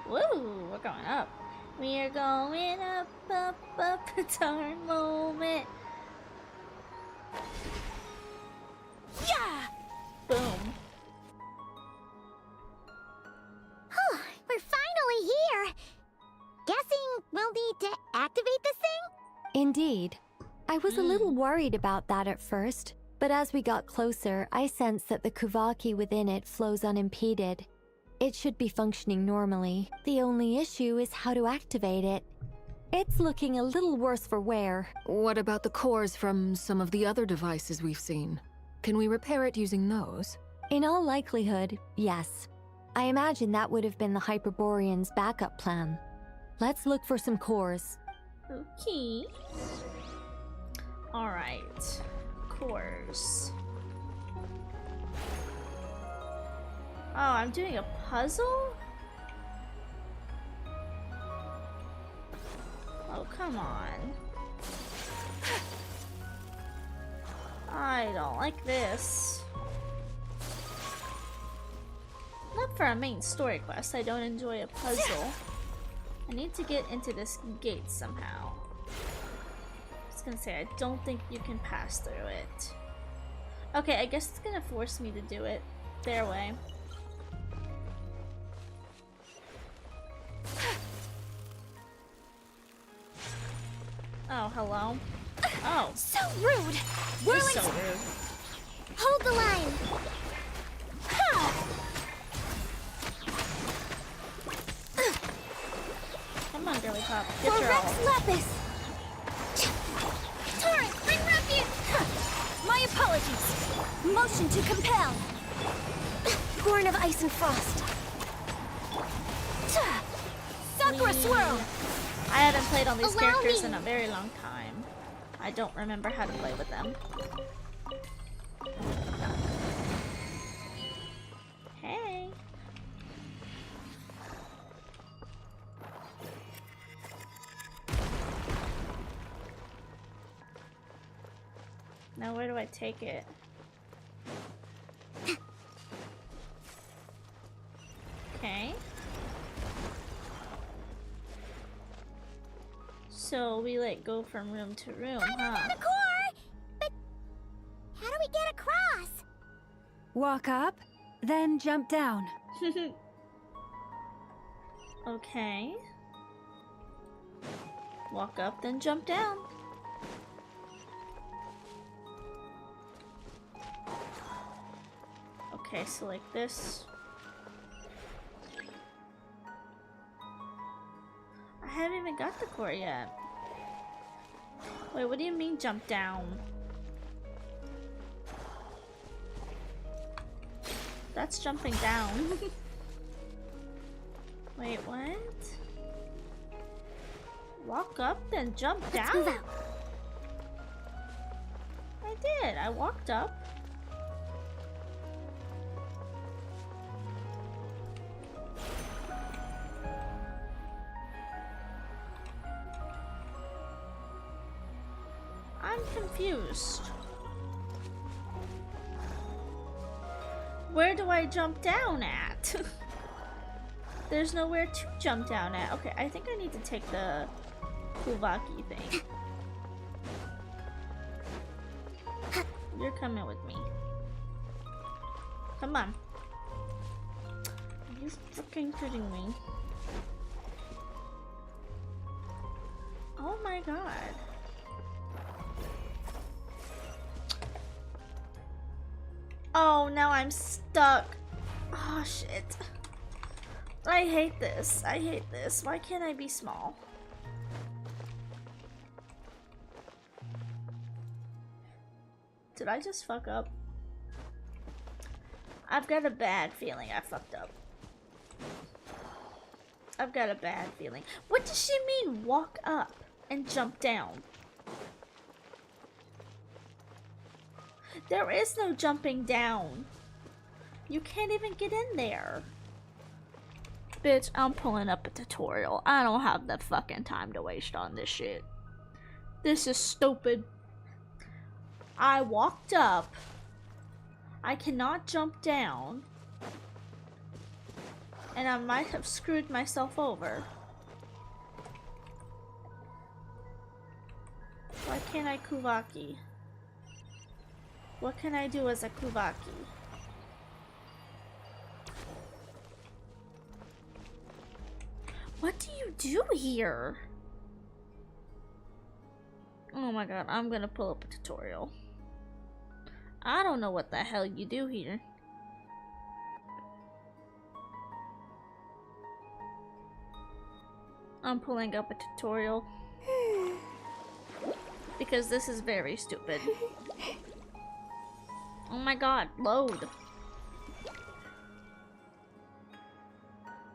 Woo! We're going up. We are going up, up, up. It's our moment.
Yeah!
Boom.
We're finally here. Guessing we'll need to activate this thing?
Indeed. I was a little worried about that at first, but as we got closer, I sensed that the Kuvaki within it flows unimpeded. It should be functioning normally. The only issue is how to activate it. It's looking a little worse for wear.
What about the cores from some of the other devices we've seen? Can we repair it using those?
In all likelihood, yes. I imagine that would have been the Hyperborean's backup plan. Let's look for some cores.
Okay. Alright. Cores. Oh, I'm doing a puzzle? Oh, come on. I don't like this. Not for a main story quest, I don't enjoy a puzzle. I need to get into this gate somehow. I was gonna say, I don't think you can pass through it. Okay, I guess it's gonna force me to do it their way. Oh, hello. Oh.
So rude!
You're so rude.
Hold the line!
Come on, girly pop. Get
For
your
Rex
all.
Lapis! Torrent, bring refuge! My apologies! Motion to compel! Horn of Ice and Frost! Sakura Swirl!
I haven't played on these
Allow
characters
me.
in a very long time. I don't remember how to play with them. Hey. Now where do I take it? Okay. So we like go from room to room,
I
huh?
got a core! But how do we get across?
Walk up, then jump down.
Okay. Walk up, then jump down. Okay, so like this. got the core yet. Wait, what do you mean jump down? That's jumping down. Wait, what? Walk up, then jump down? I did. I walked up. I'm confused. Where do I jump down at? There's nowhere to jump down at. Okay, I think I need to take the Kuvaki thing. You're coming with me. Come on. Are you freaking kidding me? Oh my god. Oh, now I'm stuck. Oh shit. I hate this. I hate this. Why can't I be small? Did I just fuck up? I've got a bad feeling I fucked up. I've got a bad feeling. What does she mean, walk up and jump down? There is no jumping down. You can't even get in there. Bitch, I'm pulling up a tutorial. I don't have the fucking time to waste on this shit. This is stupid. I walked up. I cannot jump down. And I might have screwed myself over. Why can't I Kuvaki? What can I do as a Kuvaki? What do you do here? Oh my god, I'm gonna pull up a tutorial. I don't know what the hell you do here. I'm pulling up a tutorial. Because this is very stupid. Oh my god, load.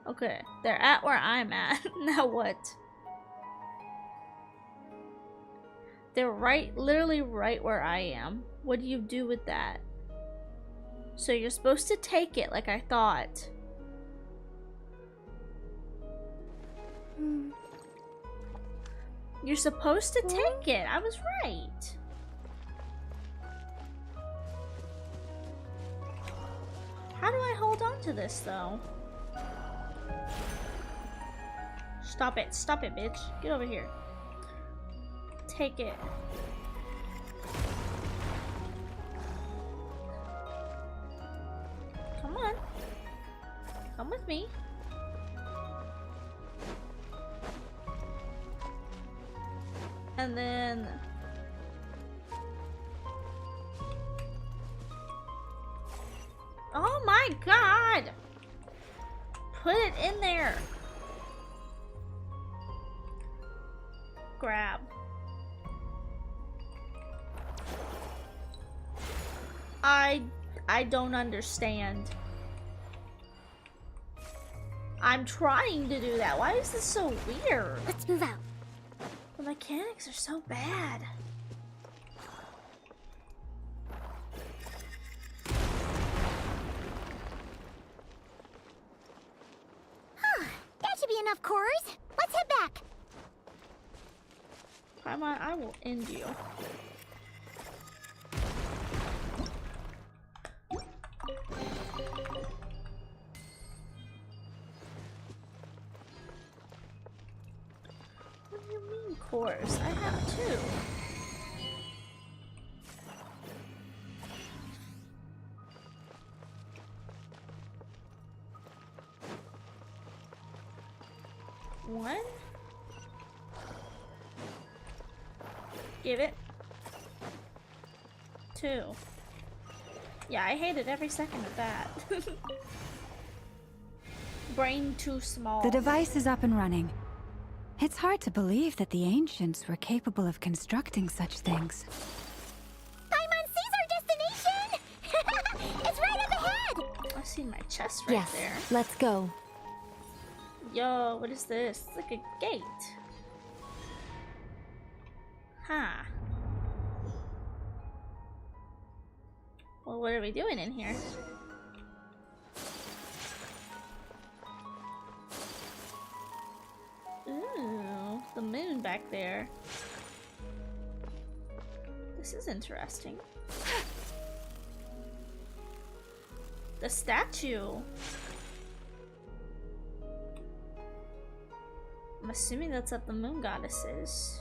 Okay, they're at where I'm at. Now what? They're literally right where I am. What do you do with that? So you're supposed to take it like I thought. You're supposed to take it. I was right. How do I hold on to this though? Stop it, bitch. Get over here. Take it. Come on. Come with me. And then... Oh my god! Put it in there. Grab. I don't understand. I'm trying to do that. Why is this so weird?
Let's move out.
The mechanics are so bad.
That should be enough cores. Let's head back.
Paimon, I will end you. What do you mean cores? I have two. One. Give it. Two. Yeah, I hated every second of that. Brain too small.
The device is up and running. It's hard to believe that the ancients were capable of constructing such things.
Paimon sees our destination! It's right up ahead!
I see my chest right there.
Yes, let's go.
Yo, what is this? It's like a gate. Huh. Well, what are we doing in here? Ooh, the moon back there. This is interesting. The statue. I'm assuming that's what the moon goddess is.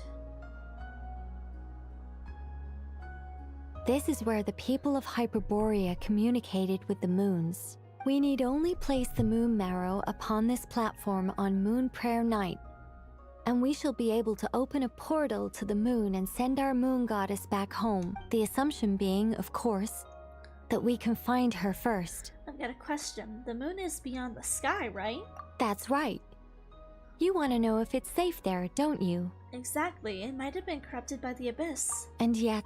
This is where the people of Hyperborea communicated with the moons. We need only place the moon marrow upon this platform on Moon Prayer Night, and we shall be able to open a portal to the moon and send our moon goddess back home. The assumption being, of course, that we can find her first.
I've got a question. The moon is beyond the sky, right?
That's right. You want to know if it's safe there, don't you?
Exactly. It might have been corrupted by the abyss.
And yet,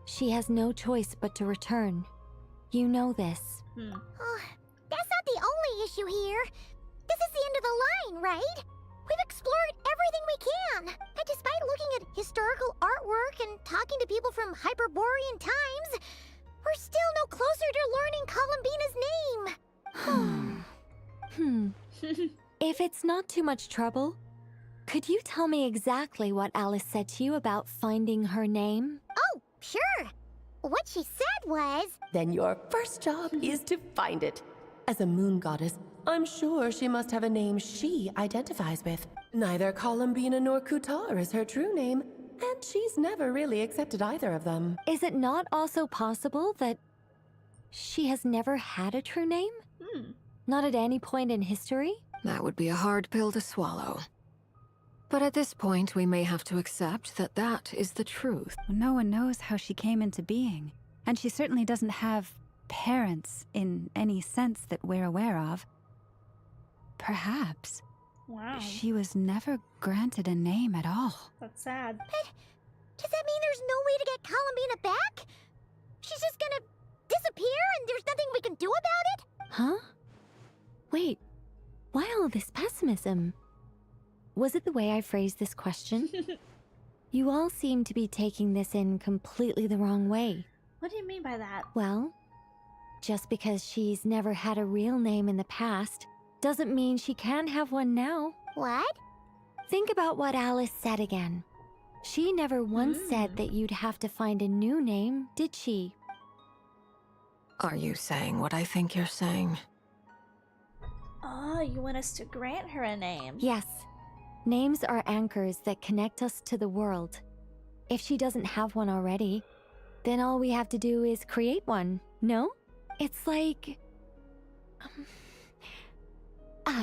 she has no choice but to return. You know this.
Oh, that's not the only issue here. This is the end of the line, right? We've explored everything we can. And despite looking at historical artwork and talking to people from Hyperborean times, we're still no closer to learning Columbina's name.
If it's not too much trouble, could you tell me exactly what Alice said to you about finding her name?
Oh, sure. What she said was...
Then your first job is to find it. As a moon goddess, I'm sure she must have a name she identifies with. Neither Columbina nor Kutar is her true name, and she's never really accepted either of them.
Is it not also possible that she has never had a true name? Not at any point in history?
That would be a hard pill to swallow. But at this point, we may have to accept that that is the truth.
No one knows how she came into being, and she certainly doesn't have parents in any sense that we're aware of. Perhaps she was never granted a name at all.
That's sad.
But does that mean there's no way to get Columbina back? She's just gonna disappear and there's nothing we can do about it?
Huh? Wait, why all this pessimism? Was it the way I phrased this question? You all seem to be taking this in completely the wrong way.
What do you mean by that?
Well, just because she's never had a real name in the past doesn't mean she can't have one now.
What?
Think about what Alice said again. She never once said that you'd have to find a new name, did she?
Are you saying what I think you're saying?
Oh, you want us to grant her a name?
Yes. Names are anchors that connect us to the world. If she doesn't have one already, then all we have to do is create one, no? It's like...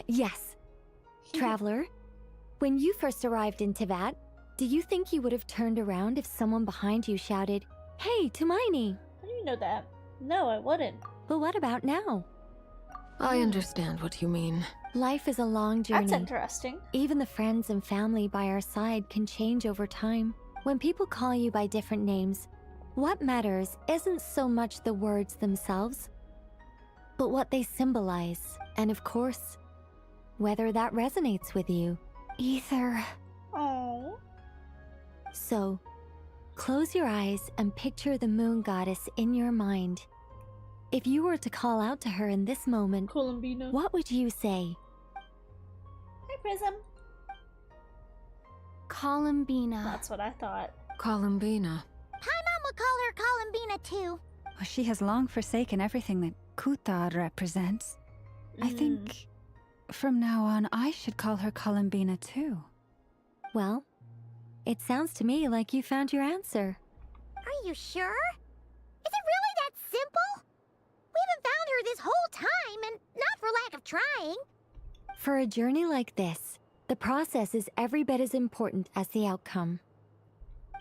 yes. Traveler, when you first arrived in Teyvat, do you think you would have turned around if someone behind you shouted, "Hey, Tumaini"?
How do you know that? No, I wouldn't.
But what about now?
I understand what you mean.
Life is a long journey.
That's interesting.
Even the friends and family by our side can change over time. When people call you by different names, what matters isn't so much the words themselves, but what they symbolize, and of course, whether that resonates with you. Either.
Oh.
So, close your eyes and picture the moon goddess in your mind. If you were to call out to her in this moment,
Columbina,
what would you say?
Hi, Prism.
Columbina.
That's what I thought.
Columbina.
Paimon would call her Columbina too.
Well, she has long forsaken everything that Kutar represents. I think from now on I should call her Columbina too.
Well, it sounds to me like you found your answer.
Are you sure? Is it really that simple? We haven't found her this whole time, and not for lack of trying.
For a journey like this, the process is every bit as important as the outcome.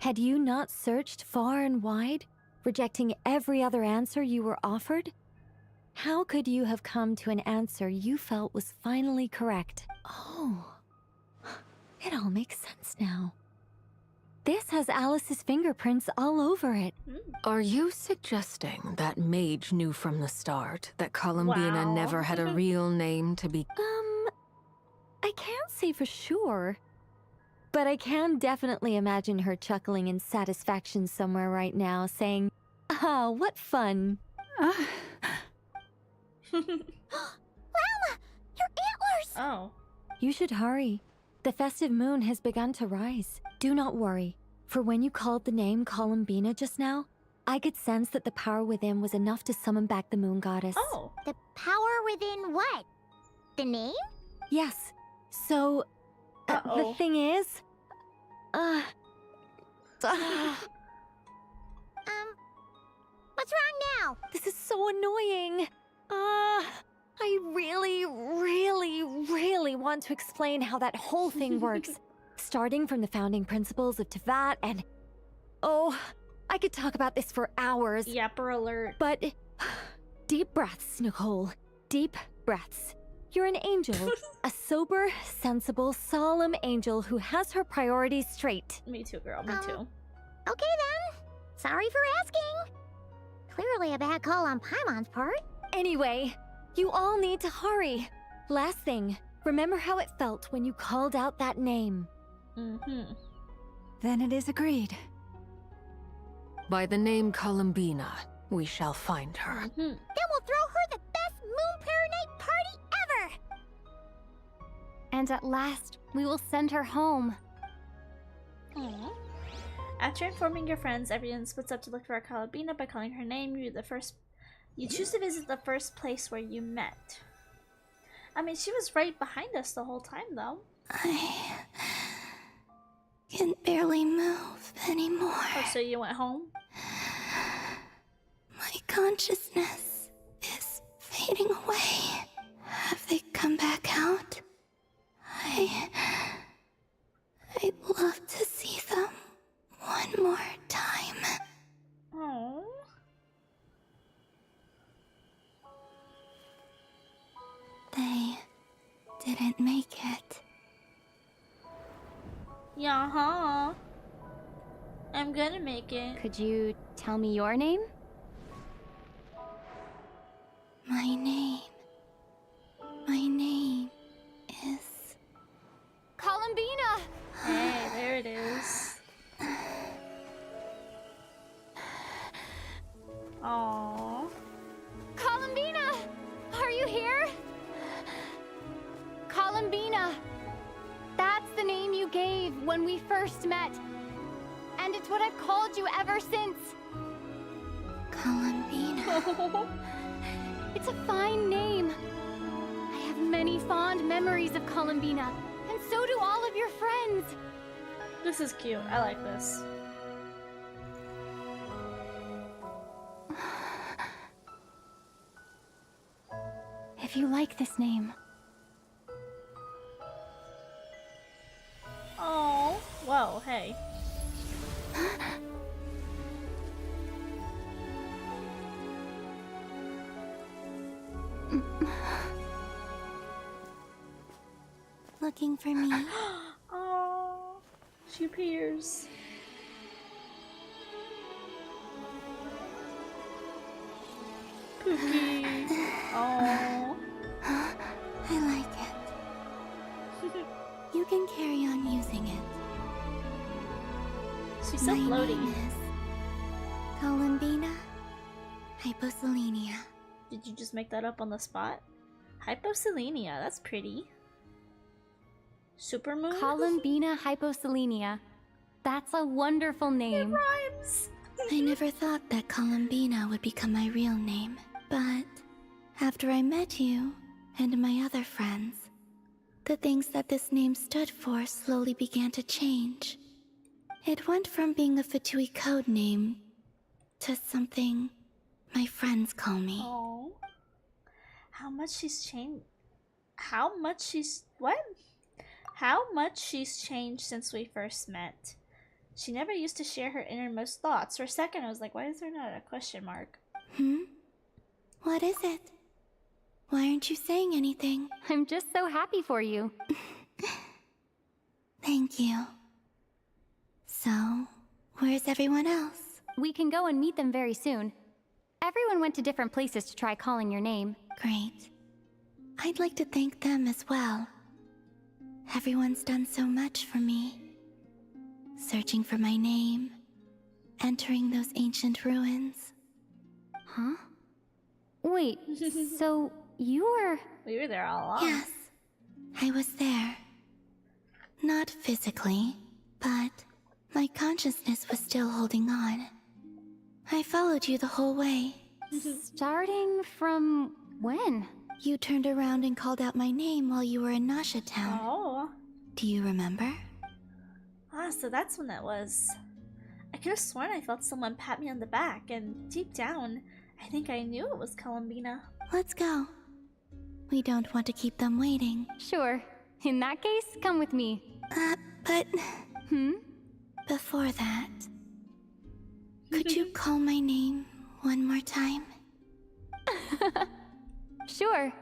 Had you not searched far and wide, rejecting every other answer you were offered, how could you have come to an answer you felt was finally correct? Oh.
It all makes sense now. This has Alice's fingerprints all over it.
Are you suggesting that Mage knew from the start that Columbina never had a real name to be?
I can't say for sure. But I can definitely imagine her chuckling in satisfaction somewhere right now, saying, "Ah, what fun."
Llama! Your antlers!
Oh.
You should hurry. The festive moon has begun to rise. Do not worry, for when you called the name Columbina just now, I could sense that the power within was enough to summon back the moon goddess.
Oh.
The power within what? The name?
Yes. So, the thing is...
What's wrong now?
This is so annoying. I really want to explain how that whole thing works. Starting from the founding principles of Tevat and... Oh, I could talk about this for hours.
Yapper alert.
But... Deep breaths, Nicole. Deep breaths. You're an angel. A sober, sensible, solemn angel who has her priorities straight.
Me too, girl. Me too.
Okay then. Sorry for asking. Clearly a bad call on Paimon's part.
Anyway, you all need to hurry. Last thing, remember how it felt when you called out that name. Then it is agreed.
By the name Columbina, we shall find her.
Then we'll throw her the best Moon Night party ever!
And at last, we will send her home.
Aww. After informing your friends, everyone splits up to look for Columbina. By calling her name, you choose to visit the first place where you met. I mean, she was right behind us the whole time, though.
I can barely move anymore.
Oh, so you went home?
My consciousness is fading away. Have they come back out? I'd love to see them one more time.
Oh.
They didn't make it.
Yeah, I'm gonna make it.
Could you tell me your name?
My name is...
Columbina!
Hey, there it is. Aww.
Columbina! Are you here? Columbina! That's the name you gave when we first met. And it's what I've called you ever since.
Columbina.
It's a fine name. I have many fond memories of Columbina, and so do all of your friends.
This is cute. I like this.
If you like this name.
Oh, whoa, hey.
Looking for me?
Oh, she appears. Pookie. Oh.
I like it. You can carry on using it.
She's so floaty.
My name is Columbina Hyposelenia.
Did you just make that up on the spot? Hyposelenia, that's pretty. Supermoon?
Columbina Hyposelenia. That's a wonderful name.
It rhymes.
I never thought that Columbina would become my real name, but after I met you and my other friends, the things that this name stood for slowly began to change. It went from being a Fatui code name to something my friends call me.
Oh. How much she's changed. How much she's. What? How much she's changed since we first met. She never used to share her innermost thoughts. For a second, I was like, why is there not a question mark?
What is it? Why aren't you saying anything?
I'm just so happy for you.
Thank you. So, where's everyone else?
We can go and meet them very soon. Everyone went to different places to try calling your name.
Great. I'd like to thank them as well. Everyone's done so much for me. Searching for my name, entering those ancient ruins.
Huh? Wait, so you were...
We were there all along.
Yes, I was there. Not physically, but my consciousness was still holding on. I followed you the whole way.
Starting from when?
You turned around and called out my name while you were in Nasha Town.
Oh.
Do you remember?
Ah, so that's when that was. I could have sworn I felt someone pat me on the back, and deep down, I think I knew it was Columbina.
Let's go. We don't want to keep them waiting.
Sure. In that case, come with me.
But...
Hmm?
Before that... Could you call my name one more time?
Sure.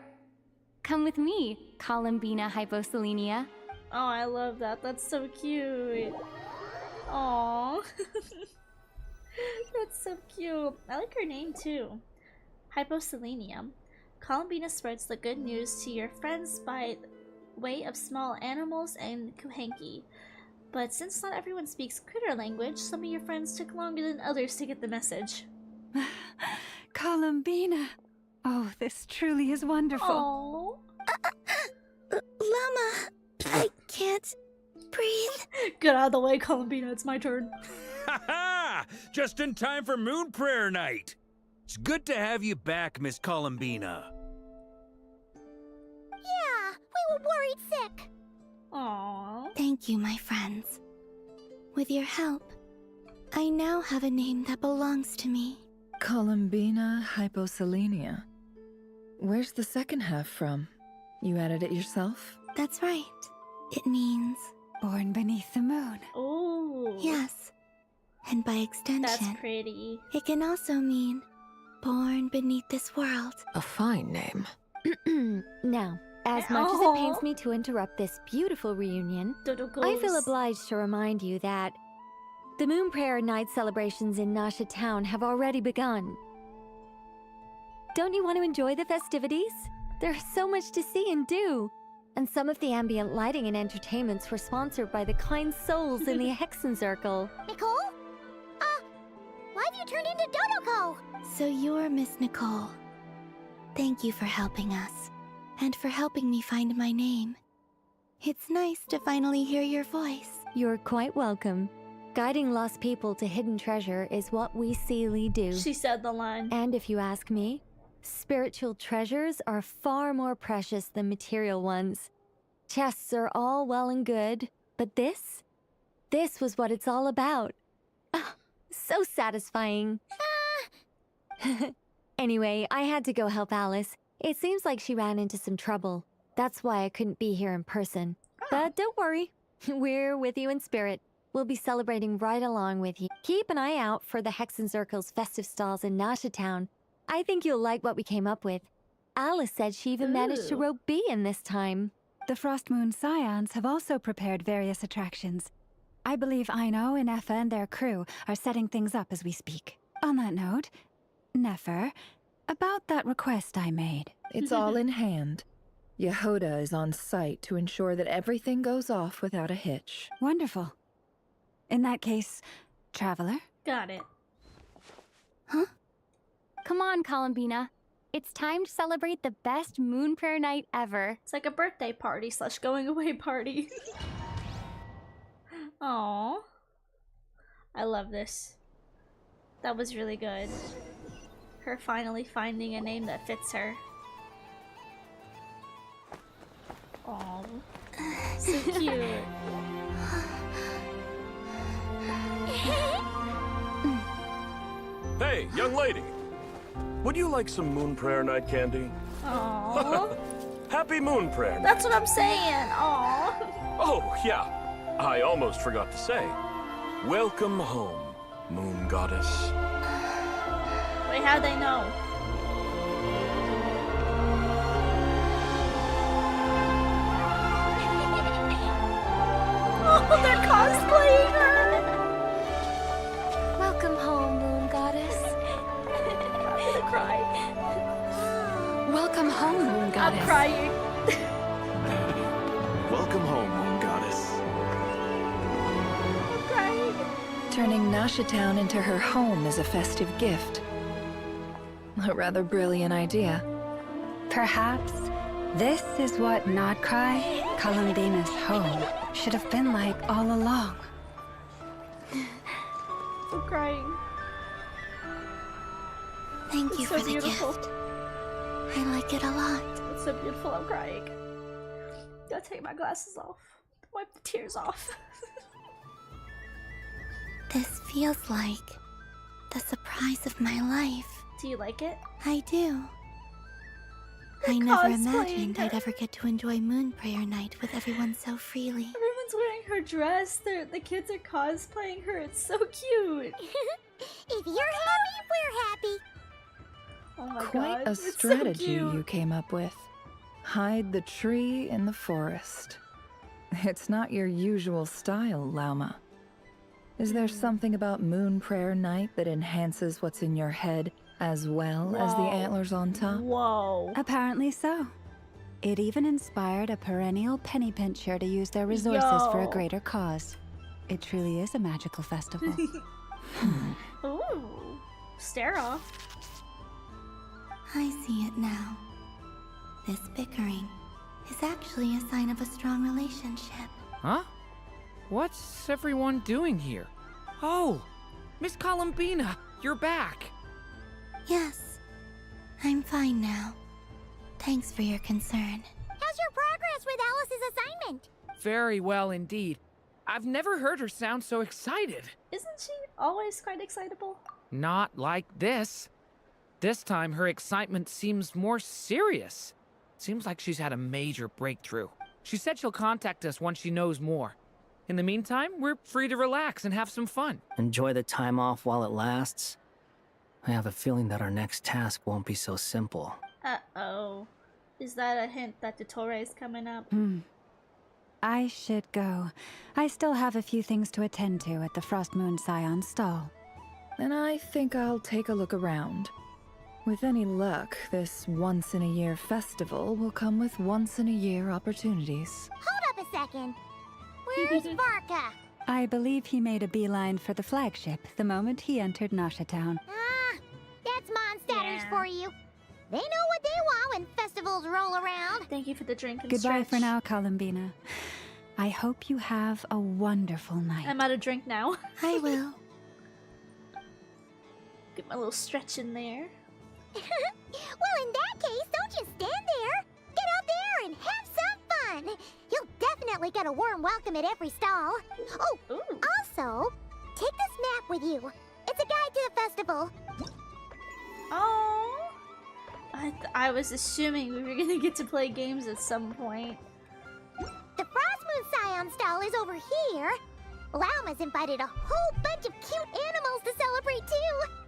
Come with me, Columbina Hyposelenia.
Oh, I love that. That's so cute. Aww. That's so cute. I like her name too. Hyposelenia. Columbina spreads the good news to your friends by way of small animals and kuhenki. But since not everyone speaks critter language, some of your friends took longer than others to get the message.
Columbina. Oh, this truly is wonderful.
Llama, I can't breathe.
Get out of the way, Columbina. It's my turn.
Ha ha! Just in time for Moon Prayer Night. It's good to have you back, Miss Columbina.
Yeah, we were worried sick.
Aww.
Thank you, my friends. With your help, I now have a name that belongs to me.
Columbina Hyposelenia. Where's the second half from? You added it yourself?
That's right. It means...
Born beneath the moon.
Oh.
Yes. And by extension...
That's pretty.
It can also mean... Born beneath this world.
A fine name.
Now, as much as it pains me to interrupt this beautiful reunion, I feel obliged to remind you that the Moon Prayer Night celebrations in Nasha Town have already begun. Don't you want to enjoy the festivities? There's so much to see and do. And some of the ambient lighting and entertainments were sponsored by the kind souls in the Hexen Circle.
Nicole? Why have you turned into Dodoko?
So you're Miss Nicole. Thank you for helping us. And for helping me find my name. It's nice to finally hear your voice.
You're quite welcome. Guiding lost people to hidden treasure is what we Seelie do.
She said the line.
And if you ask me, spiritual treasures are far more precious than material ones. Chests are all well and good, but this was what it's all about. So satisfying. Anyway, I had to go help Alice. It seems like she ran into some trouble. That's why I couldn't be here in person. But don't worry, we're with you in spirit. We'll be celebrating right along with you. Keep an eye out for the Hexen Circle's festive stalls in Nasha Town. I think you'll like what we came up with. Alice said she even managed to rope B in this time.
The Frost Moon Scions have also prepared various attractions. I believe Aino and Effa and their crew are setting things up as we speak. On that note, Nefer, about that request I made.
It's all in hand. Yehoda is on site to ensure that everything goes off without a hitch.
Wonderful. In that case, Traveler?
Got it.
Huh?
Come on, Columbina. It's time to celebrate the best Moon Prayer Night ever.
It's like a birthday party / going away party. Aww. I love this. That was really good. Her finally finding a name that fits her. Aww. So cute.
Hey, young lady. Would you like some Moon Prayer Night candy?
Aww.
Happy Moon Prayer Night.
That's what I'm saying. Aww.
Oh, yeah. I almost forgot to say. Welcome home, Moon Goddess.
Wait, how'd they know? cosplaying her.
Welcome home, Moon Goddess.
I'm gonna cry.
Welcome home, Moon Goddess.
I'm crying.
Welcome home, Moon Goddess.
I'm crying.
Turning Nashatown into her home is a festive gift. A rather brilliant idea.
Perhaps this is what Nodcry, Columbina's home, should have been like all along.
I'm crying.
Thank
It's
you
so
for the
beautiful.
gift. I like it a lot.
It's so beautiful, I'm crying. Gotta take my glasses off. Wipe the tears off.
This feels like the surprise of my life.
Do you like it?
I do. I never imagined I'd ever get to enjoy Moon Prayer Night with everyone so freely.
Everyone's wearing her dress. The kids are cosplaying her. It's so cute.
If you're happy, we're happy.
Oh my
Quite
god.
a
it's
strategy
so
you came up with. Hide the tree in the forest. It's not your usual style, Lauma. Is there something about Moon Prayer Night that enhances what's in your head as well as the antlers on top?
Whoa.
Apparently so. It even inspired a perennial penny pincher to use their resources for a
Yo.
greater cause. It truly is a magical festival.
Ooh. Stare off.
I see it now. This bickering is actually a sign of a strong relationship.
Huh? What's everyone doing here? Oh, Miss Columbina, you're back.
Yes, I'm fine now. Thanks for your concern.
How's your progress with Alice's assignment?
Very well indeed. I've never heard her sound so excited.
Isn't she always quite excitable?
Not like this. This time her excitement seems more serious. Seems like she's had a major breakthrough. She said she'll contact us once she knows more. In the meantime, we're free to relax and have some fun.
Enjoy the time off while it lasts. I have a feeling that our next task won't be so simple.
Uh-oh. Is that a hint that Dottore is coming up?
I should go. I still have a few things to attend to at the Frost Moon Scion stall.
And I think I'll take a look around. With any luck, this once-in-a-year festival will come with once-in-a-year opportunities.
Hold up a second. Where's Varka?
I believe he made a beeline for the flagship the moment he entered Nashatown.
Ah, that's Mondstatters for you. They know what they want when festivals roll around.
Thank you for the drink and
Goodbye
stretch.
for now, Columbina. I hope you have a wonderful night.
I'm out of drink now.
I will.
Get my little stretch in there.
Well, in that case, don't just stand there. Get out there and have some fun. You'll definitely get a warm welcome at every stall. Oh, also, take this map with you. It's a guide to the festival.
Oh, I was assuming we were gonna get to play games at some point.
The Frost Moon Scion stall is over here. Lauma's invited a whole bunch of cute animals to celebrate too.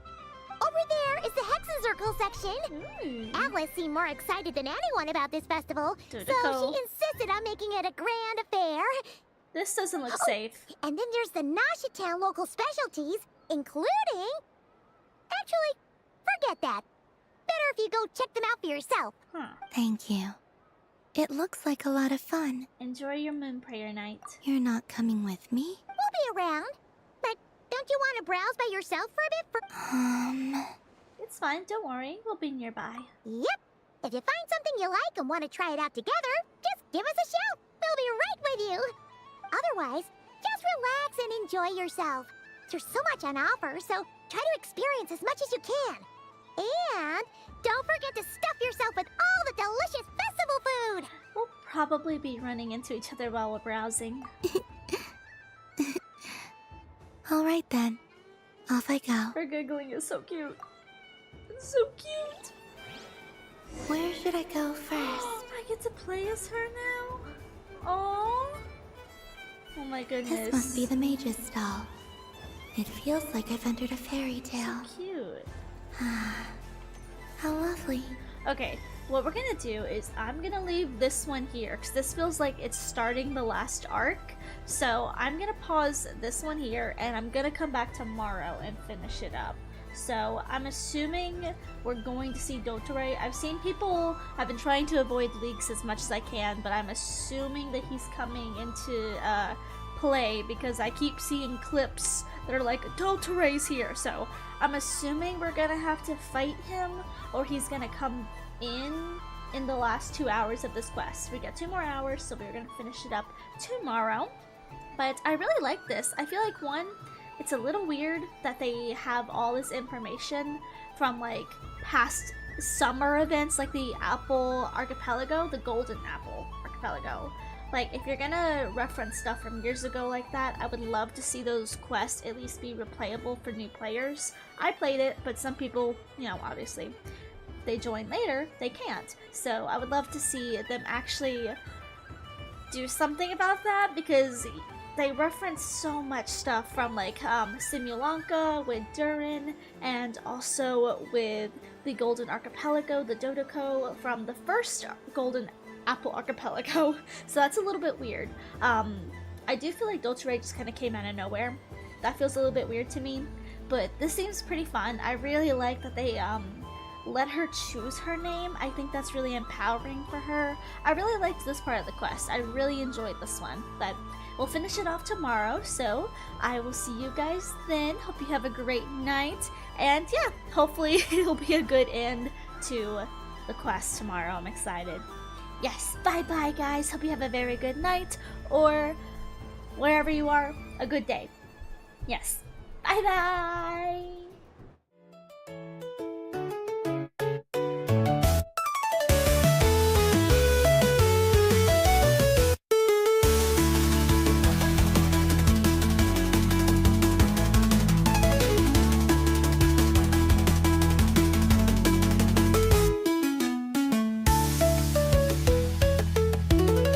Over there is the Hexacircle section. Alice seemed more excited than anyone about this festival, so she insisted on making it a grand affair.
This doesn't look safe.
And then there's the Nashatown local specialties, including... Actually, forget that. Better if you go check them out for yourself.
Thank you. It looks like a lot of fun.
Enjoy your Moon Prayer Night.
You're not coming with me?
We'll be around. But don't you want to browse by yourself for a bit?
It's fine, don't worry. We'll be nearby.
Yep. If you find something you like and want to try it out together, just give us a shout. We'll be right with you. Otherwise, just relax and enjoy yourself. There's so much on offer, so try to experience as much as you can. And don't forget to stuff yourself with all the delicious festival food.
We'll probably be running into each other while we're browsing.
All right then. Off I go.
Her giggling is so cute. It's so cute.
Where should I go first?
I get to play as her now? Oh my goodness.
This must be the mage's stall. It feels like I've entered a fairy tale.
So cute.
How lovely.
Okay, what we're gonna do is I'm gonna leave this one here because this feels like it's starting the last arc. So I'm gonna pause this one here and I'm gonna come back tomorrow and finish it up. So I'm assuming we're going to see Dotore. I've seen people, I've been trying to avoid leaks as much as I can, but I'm assuming that he's coming into play because I keep seeing clips that are like, Dotore's here. So I'm assuming we're gonna have to fight him or he's gonna come in the last 2 hours of this quest. We got 2 more hours, so we're gonna finish it up tomorrow. But I really like this. I feel like, one, it's a little weird that they have all this information from like past summer events like the Apple Archipelago, the Golden Apple Archipelago. Like, if you're gonna reference stuff from years ago like that, I would love to see those quests at least be replayable for new players. I played it, but some people, you know, obviously, they join later, they can't. So I would love to see them actually do something about that, because they reference so much stuff from like Simulanka with Durin, and also with the Golden Archipelago, the Dodoko from the first Golden Apple Archipelago. So that's a little bit weird. I do feel like Dotore just kind of came out of nowhere. That feels a little bit weird to me, but this seems pretty fun. I really like that they let her choose her name. I think that's really empowering for her. I really liked this part of the quest. I really enjoyed this one, but we'll finish it off tomorrow, so I will see you guys then. Hope you have a great night, and yeah, hopefully it'll be a good end to the quest tomorrow. I'm excited. Yes, bye-bye guys. Hope you have a very good night, or wherever you are, a good day. Yes, bye-bye!